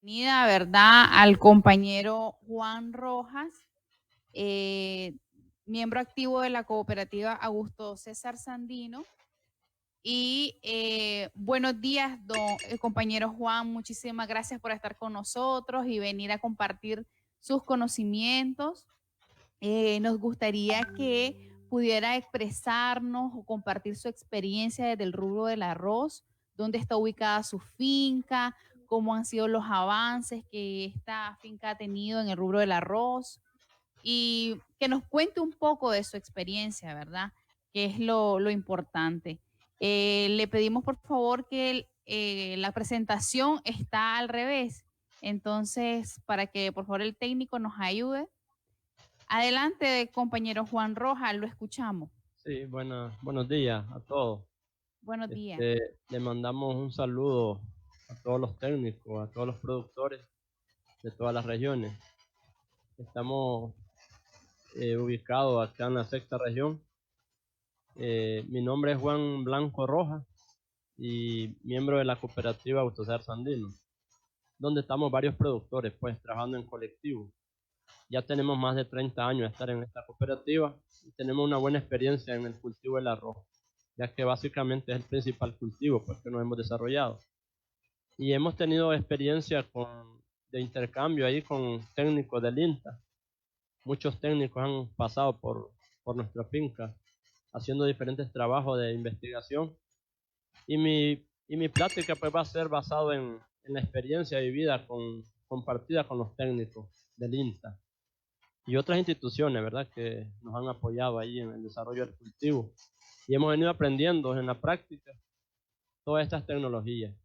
S2: Bienvenida, ¿verdad?, al compañero Juan Rojas, miembro activo de la cooperativa Augusto César Sandino. Y buenos días, compañero Juan, muchísimas gracias por estar con nosotros y venir a compartir sus conocimientos. Nos gustaría que pudiera expresarnos o compartir su experiencia desde el rubro del arroz, dónde está ubicada su finca, cómo han sido los avances que esta finca ha tenido en el rubro del arroz y que nos cuente un poco de su experiencia, ¿verdad? Que es lo importante. Le pedimos por favor que la presentación está al revés, entonces para que por favor el técnico nos ayude. Adelante, compañero Juan Rojas, lo escuchamos.
S3: Sí, buenos días a todos.
S2: Buenos días.
S3: Le mandamos un saludo a todos los técnicos, a todos los productores de todas las regiones. Estamos ubicados acá en la sexta región. Mi nombre es Juan Blanco Rojas y miembro de la cooperativa Augusto César Sandino, donde estamos varios productores, pues trabajando en colectivo. Ya tenemos más de 30 años de estar en esta cooperativa y tenemos una buena experiencia en el cultivo del arroz, ya que básicamente es el principal cultivo pues, que nos hemos desarrollado. Y hemos tenido experiencia de intercambio ahí con técnicos del INTA. Muchos técnicos han pasado por nuestra finca haciendo diferentes trabajos de investigación. Y mi plática pues, va a ser basado en la experiencia vivida compartida con los técnicos del INTA y otras instituciones, ¿verdad?, que nos han apoyado ahí en el desarrollo del cultivo. Y hemos venido aprendiendo en la práctica todas estas tecnologías.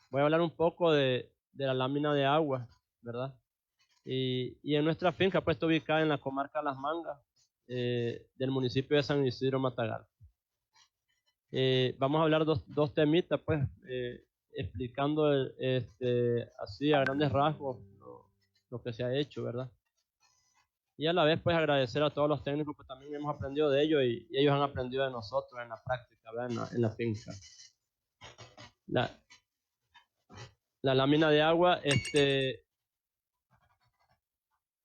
S3: Voy a hablar un poco de la lámina de agua, ¿verdad? Y en nuestra finca, pues, está ubicada en la comarca Las Mangas, del municipio de San Isidro Matagal. Vamos a hablar dos temitas, pues, explicando así a grandes rasgos lo que se ha hecho, ¿verdad? Y a la vez, pues, agradecer a todos los técnicos, pues también hemos aprendido de ellos y ellos han aprendido de nosotros en la práctica, ¿verdad? En la finca. La lámina de agua,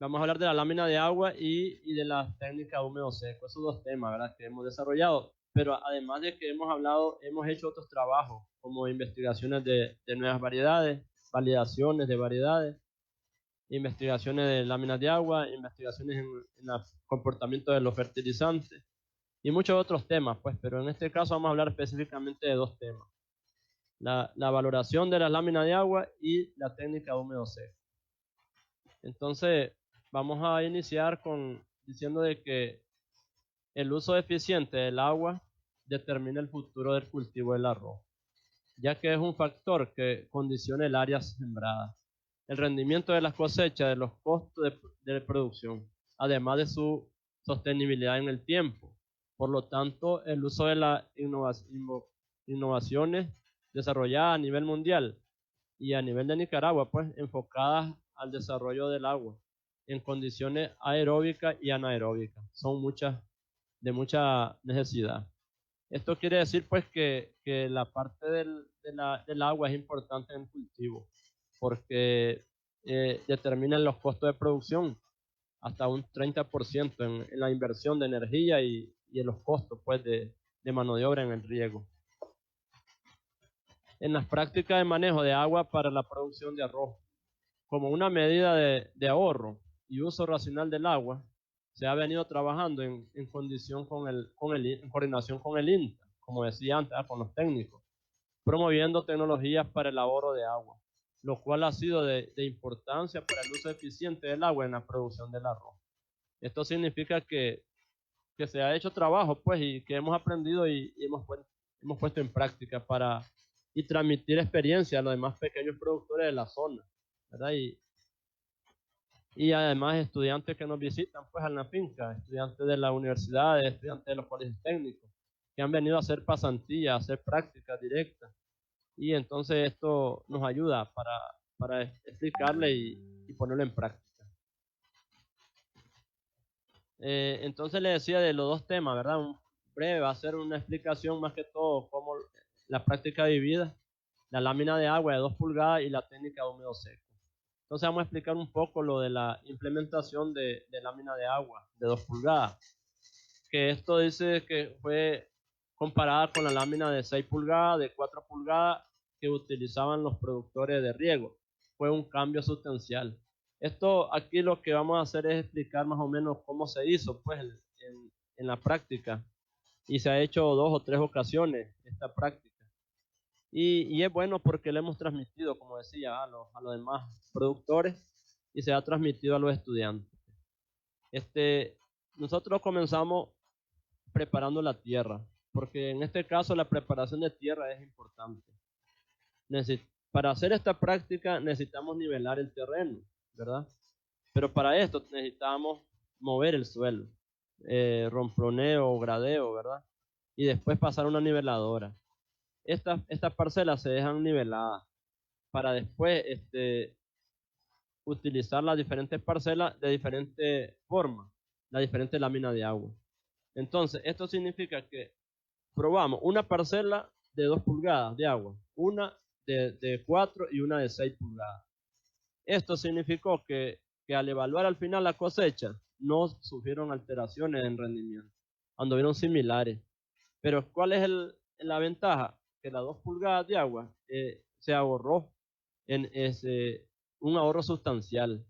S3: vamos a hablar de la lámina de agua y de la técnica húmedo seco. Esos dos temas, ¿verdad?, que hemos desarrollado. Pero además de que hemos hecho otros trabajos, como investigaciones de nuevas variedades, validaciones de variedades, investigaciones de láminas de agua, investigaciones en el comportamiento de los fertilizantes y muchos otros temas, pues, pero en este caso vamos a hablar específicamente de dos temas: la valoración de las láminas de agua y la técnica húmedo seco. Entonces, vamos a iniciar diciendo de que el uso eficiente del agua determina el futuro del cultivo del arroz, ya que es un factor que condiciona el área sembrada, el rendimiento de las cosechas, de los costos de producción, además de su sostenibilidad en el tiempo. Por lo tanto, el uso de las innovaciones desarrolladas a nivel mundial y a nivel de Nicaragua, pues enfocadas al desarrollo del agua en condiciones aeróbicas y anaeróbicas. Son de mucha necesidad. Esto quiere decir pues que la parte del agua es importante en el cultivo, porque determinan los costos de producción hasta un 30% en la inversión de energía y en los costos pues, de mano de obra en el riego. En las prácticas de manejo de agua para la producción de arroz, como una medida de ahorro y uso racional del agua, se ha venido trabajando en coordinación con el INTA, como decía antes, con los técnicos, promoviendo tecnologías para el ahorro de agua, lo cual ha sido de importancia para el uso eficiente del agua en la producción del arroz. Esto significa que se ha hecho trabajo, pues, y que hemos aprendido y hemos puesto en práctica y transmitir experiencia a los demás pequeños productores de la zona, ¿verdad? Y además estudiantes que nos visitan, pues, en la finca, estudiantes de la universidad, estudiantes de los colegios técnicos, que han venido a hacer pasantías, a hacer prácticas directas. Y entonces esto nos ayuda para explicarle y ponerlo en práctica. Entonces le decía de los dos temas, ¿verdad? Breve, va a ser una explicación más que todo como la práctica vivida, la lámina de agua de 2 pulgadas y la técnica de húmedo seco. Entonces vamos a explicar un poco lo de la implementación de lámina de agua de 2 pulgadas, que esto dice que fue comparada con la lámina de 6 pulgadas, de 4 pulgadas que utilizaban los productores de riego. Fue un cambio sustancial. Esto aquí lo que vamos a hacer es explicar más o menos cómo se hizo pues, en la práctica, y se ha hecho 2 o 3 ocasiones esta práctica. Y es bueno porque le hemos transmitido, como decía, a los demás productores y se ha transmitido a los estudiantes. Nosotros comenzamos preparando la tierra, porque en este caso la preparación de tierra es importante. Para hacer esta práctica necesitamos nivelar el terreno, ¿verdad? Pero para esto necesitamos mover el suelo, romploneo o gradeo, ¿verdad? Y después pasar una niveladora. Estas parcelas se dejan niveladas para después utilizar las diferentes parcelas de diferente forma, la diferente lámina de agua. Entonces, esto significa que probamos una parcela de 2 pulgadas de agua, una de 4 y una de 6 pulgadas. Esto significó que al evaluar al final la cosecha, no sufrieron alteraciones en rendimiento, anduvieron similares. Pero ¿cuál es la ventaja? Que las 2 pulgadas de agua se ahorró un ahorro sustancial.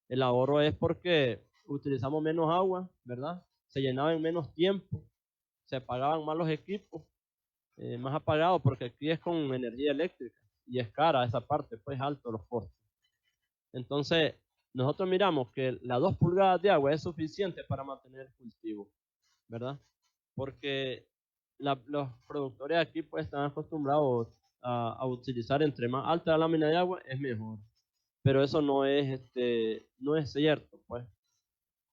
S3: El ahorro es porque utilizamos menos agua, ¿verdad? Se llenaba en menos tiempo, se apagaban más los equipos, más apagados, porque aquí es con energía eléctrica y es cara esa parte, pues alto los costos. Entonces, nosotros miramos que las 2 pulgadas de agua es suficiente para mantener el cultivo, ¿verdad? Porque los productores aquí pues están acostumbrados a utilizar entre más alta la lámina de agua es mejor. Pero eso no es cierto, pues.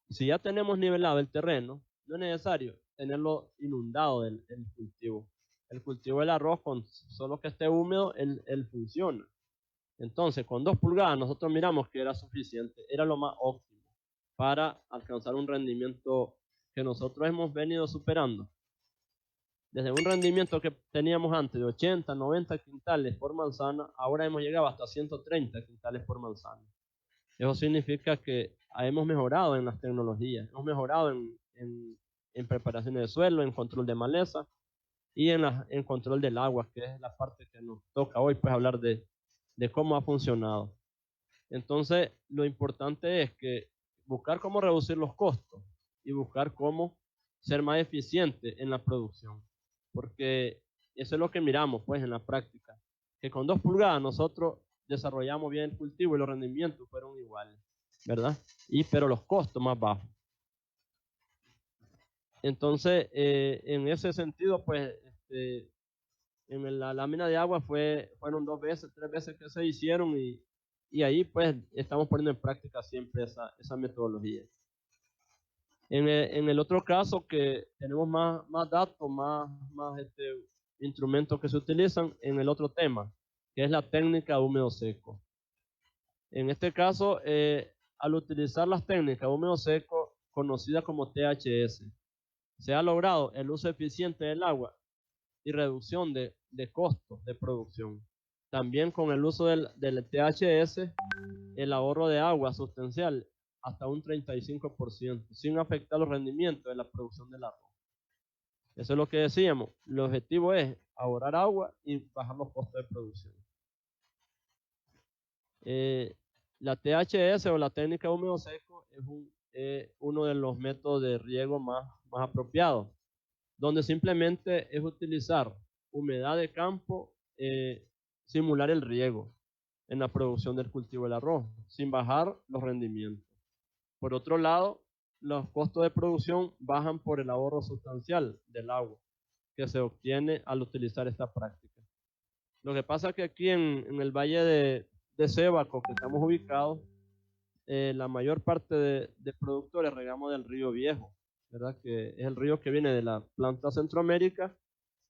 S3: Si ya tenemos nivelado el terreno, no es necesario tenerlo inundado el cultivo. El cultivo del arroz, con solo que esté húmedo, él funciona. Entonces, con 2 pulgadas nosotros miramos que era suficiente, era lo más óptimo para alcanzar un rendimiento que nosotros hemos venido superando. Desde un rendimiento que teníamos antes de 80, 90 quintales por manzana, ahora hemos llegado hasta 130 quintales por manzana. Eso significa que hemos mejorado en las tecnologías, hemos mejorado en preparación de suelo, en control de maleza y en control del agua, que es la parte que nos toca hoy, pues hablar de cómo ha funcionado. Entonces, lo importante es que buscar cómo reducir los costos y buscar cómo ser más eficiente en la producción, porque eso es lo que miramos pues en la práctica, que con 2 pulgadas nosotros desarrollamos bien el cultivo y los rendimientos fueron iguales, ¿verdad? Pero los costos más bajos. Entonces, en ese sentido, pues, en la lámina de agua fueron 2 veces, 3 veces que se hicieron y ahí pues estamos poniendo en práctica siempre esa metodología. En el otro caso que tenemos más datos, más instrumentos que se utilizan en el otro tema, que es la técnica húmedo seco. En este caso, al utilizar las técnicas húmedo seco, conocidas como THS, se ha logrado el uso eficiente del agua y reducción de costos de producción. También con el uso del THS, el ahorro de agua sustancial hasta un 35%, sin afectar los rendimientos de la producción del arroz. Eso es lo que decíamos. El objetivo es ahorrar agua y bajar los costos de producción. La THS o la técnica húmedo seco es uno de los métodos de riego más apropiados, donde simplemente es utilizar humedad de campo, simular el riego en la producción del cultivo del arroz, sin bajar los rendimientos. Por otro lado, los costos de producción bajan por el ahorro sustancial del agua que se obtiene al utilizar esta práctica. Lo que pasa es que aquí en el valle de Cebaco, que estamos ubicados, la mayor parte de productores regamos del río Viejo, ¿verdad? Que es el río que viene de la planta Centroamérica,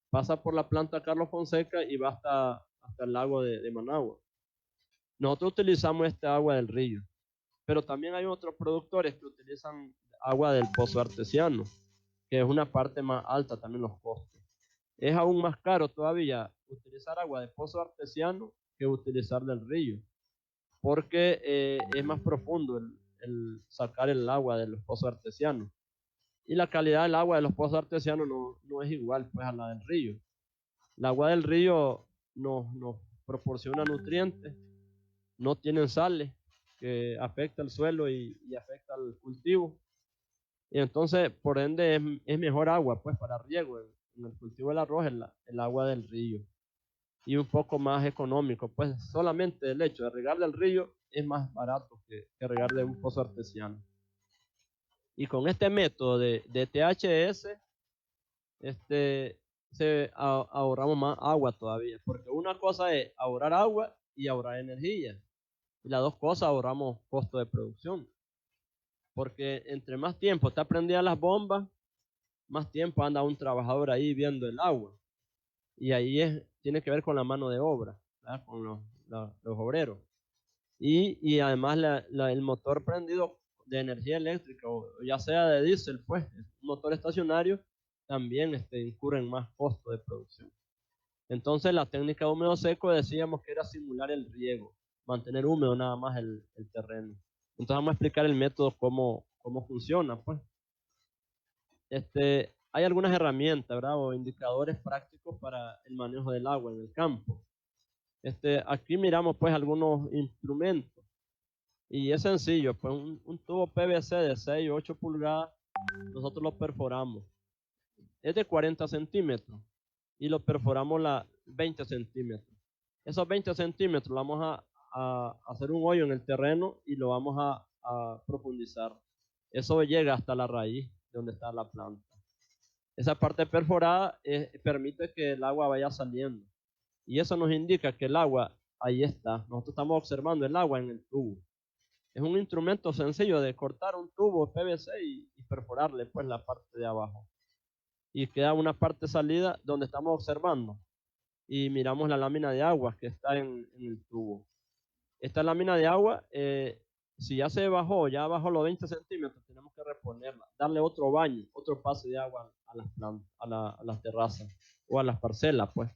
S3: pasa por la planta Carlos Fonseca y va hasta el lago de Managua. Nosotros utilizamos esta agua del río, pero también hay otros productores que utilizan agua del pozo artesiano, que es una parte más alta también los costos. Es aún más caro todavía utilizar agua de pozo artesiano que utilizar del río, porque es más profundo el sacar el agua de los pozos artesianos. Y la calidad del agua de los pozos artesianos no es igual pues a la del río. El agua del río nos proporciona nutrientes, no tienen sales que afecta el suelo y afecta al cultivo. Y entonces, por ende, es mejor agua pues para riego en el cultivo del arroz, el agua del río. Y un poco más económico, pues solamente el hecho de regar del río es más barato que regar de un pozo artesiano. Y con este método de THS, ahorramos más agua todavía, porque una cosa es ahorrar agua y ahorrar energía. Y las dos cosas ahorramos costo de producción. Porque entre más tiempo está prendida las bombas, más tiempo anda un trabajador ahí viendo el agua. Y ahí tiene que ver con la mano de obra, ¿verdad? Con los obreros. Y además el motor prendido de energía eléctrica, o ya sea de diésel, pues, un motor estacionario, también incurre en más costo de producción. Entonces la técnica húmedo seco decíamos que era simular el riego, mantener húmedo nada más el terreno. Entonces vamos a explicar el método cómo funciona, pues. Hay algunas herramientas, ¿verdad? O indicadores prácticos para el manejo del agua en el campo. Aquí miramos pues algunos instrumentos y es sencillo, pues un tubo PVC de 6 o 8 pulgadas, nosotros lo perforamos. Es de 40 centímetros y lo perforamos 20 centímetros. Esos 20 centímetros vamos a hacer un hoyo en el terreno y lo vamos a profundizar. Eso llega hasta la raíz donde está la planta. Esa parte perforada permite que el agua vaya saliendo. Y eso nos indica que el agua ahí está. Nosotros estamos observando el agua en el tubo. Es un instrumento sencillo de cortar un tubo PVC y perforarle pues la parte de abajo. Y queda una parte salida donde estamos observando. Y miramos la lámina de agua que está en el tubo. Esta lámina de agua, si ya ya bajó los 20 centímetros, tenemos que reponerla, darle otro baño, otro pase de agua a las plantas, a las terrazas o a las parcelas, pues.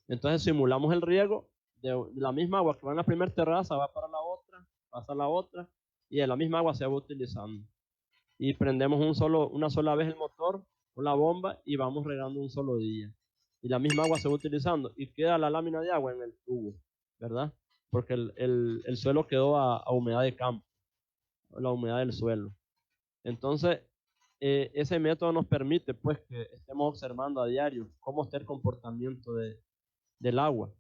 S3: Entonces simulamos el riego de la misma agua que va en la primera terraza, va para la otra, pasa a la otra, y de la misma agua se va utilizando. Y prendemos una sola vez el motor con la bomba y vamos regando un solo día. Y la misma agua se va utilizando y queda la lámina de agua en el tubo, ¿verdad? Porque el suelo quedó a humedad de campo, la humedad del suelo. Entonces, ese método nos permite pues que estemos observando a diario cómo está el comportamiento del agua.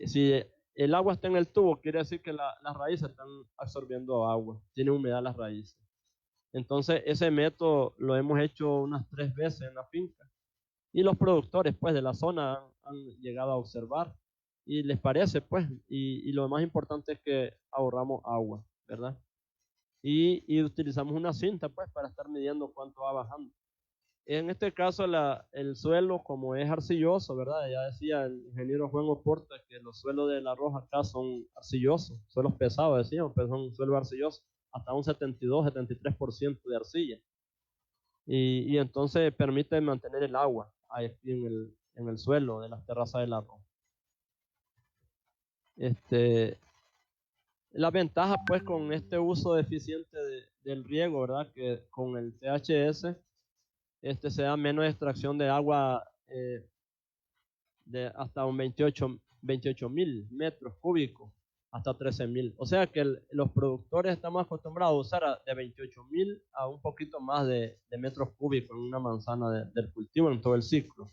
S3: Si el agua está en el tubo, quiere decir que las raíces están absorbiendo agua, tiene humedad las raíces. Entonces, ese método lo hemos hecho unas 3 veces en la finca y los productores pues de la zona han llegado a observar y les parece pues, y lo más importante es que ahorramos agua, ¿verdad? y utilizamos una cinta pues para estar midiendo cuánto va bajando. En este caso el suelo, como es arcilloso, ¿verdad? Ya decía el ingeniero Juan Oporta que los suelos del arroz acá son arcillosos, suelos pesados decíamos, pero son suelos arcillosos, hasta un 72-73% de arcilla. Y entonces permite mantener el agua ahí en el suelo de las terrazas del arroz. La ventaja pues con este uso eficiente del riego, ¿verdad? Que con el THS se da menos extracción de agua de hasta un 28.000 metros cúbicos, hasta 13.000. O sea que los productores estamos acostumbrados a usar de 28.000 a un poquito más de metros cúbicos en una manzana del cultivo en todo el ciclo.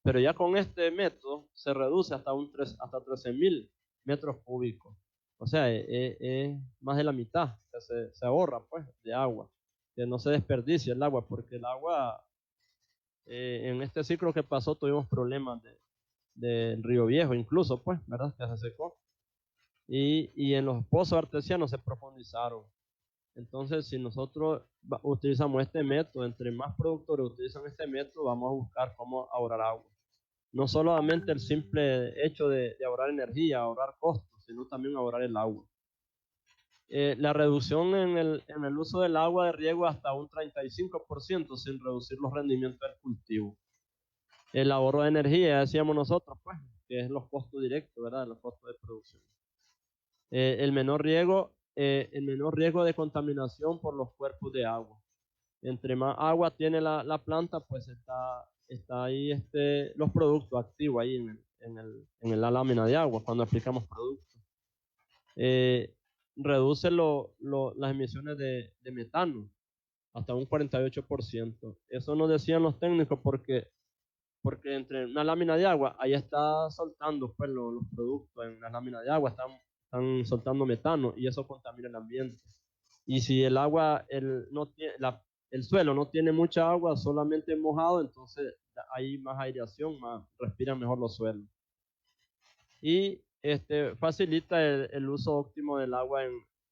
S3: Pero ya con este método se reduce hasta 13.000 metros cúbicos. O sea, es más de la mitad que se ahorra pues de agua, que no se desperdicia el agua, porque el agua en este ciclo que pasó tuvimos problemas del Río Viejo incluso, pues, ¿verdad? Que se secó. Y en los pozos artesianos se profundizaron. Entonces, si nosotros utilizamos este método, entre más productores utilizan este método, vamos a buscar cómo ahorrar agua. No solamente el simple hecho de ahorrar energía, ahorrar costos, sino también ahorrar el agua. La reducción en el uso del agua de riego hasta un 35% sin reducir los rendimientos del cultivo. El ahorro de energía, decíamos nosotros, pues, que es los costos directos, ¿verdad? Los costos de producción. El menor riesgo de contaminación por los cuerpos de agua. Entre más agua tiene la planta, pues está ahí los productos activos ahí en la lámina de agua cuando aplicamos productos. Reduce las emisiones de metano hasta un 48%. Eso nos decían los técnicos porque entre una lámina de agua, ahí está soltando pues, los productos en la lámina de agua, están soltando metano y eso contamina el ambiente. Y si el agua, el suelo no tiene mucha agua, solamente mojado, entonces hay más aireación, respiran mejor los suelos. Y facilita el uso óptimo del agua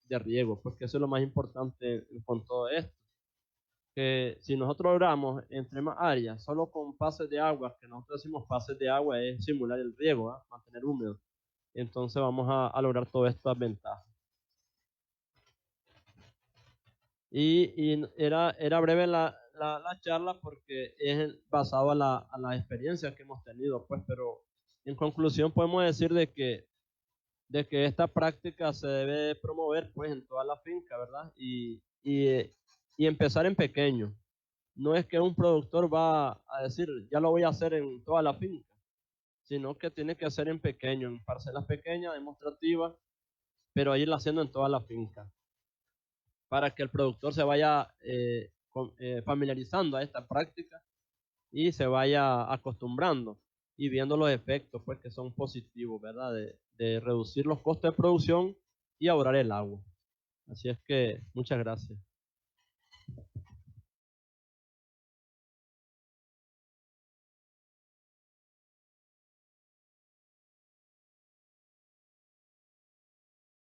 S3: de riego, porque eso es lo más importante con todo esto. Que si nosotros logramos entre más áreas, solo con pases de agua, que nosotros decimos pases de agua es simular el riego, mantener húmedo, entonces vamos a lograr todas estas ventajas. Y era breve la charla porque es basado a las experiencias que hemos tenido, pues, pero en conclusión podemos decir de que esta práctica se debe promover pues en toda la finca, ¿verdad? Y empezar en pequeño. No es que un productor va a decir, ya lo voy a hacer en toda la finca, sino que tiene que hacer en pequeño, en parcelas pequeñas, demostrativas, pero irla haciendo en toda la finca, para que el productor se vaya familiarizando a esta práctica y se vaya acostumbrando y viendo los efectos pues, que son positivos, ¿verdad? De reducir los costos de producción y ahorrar el agua. Así es que muchas gracias.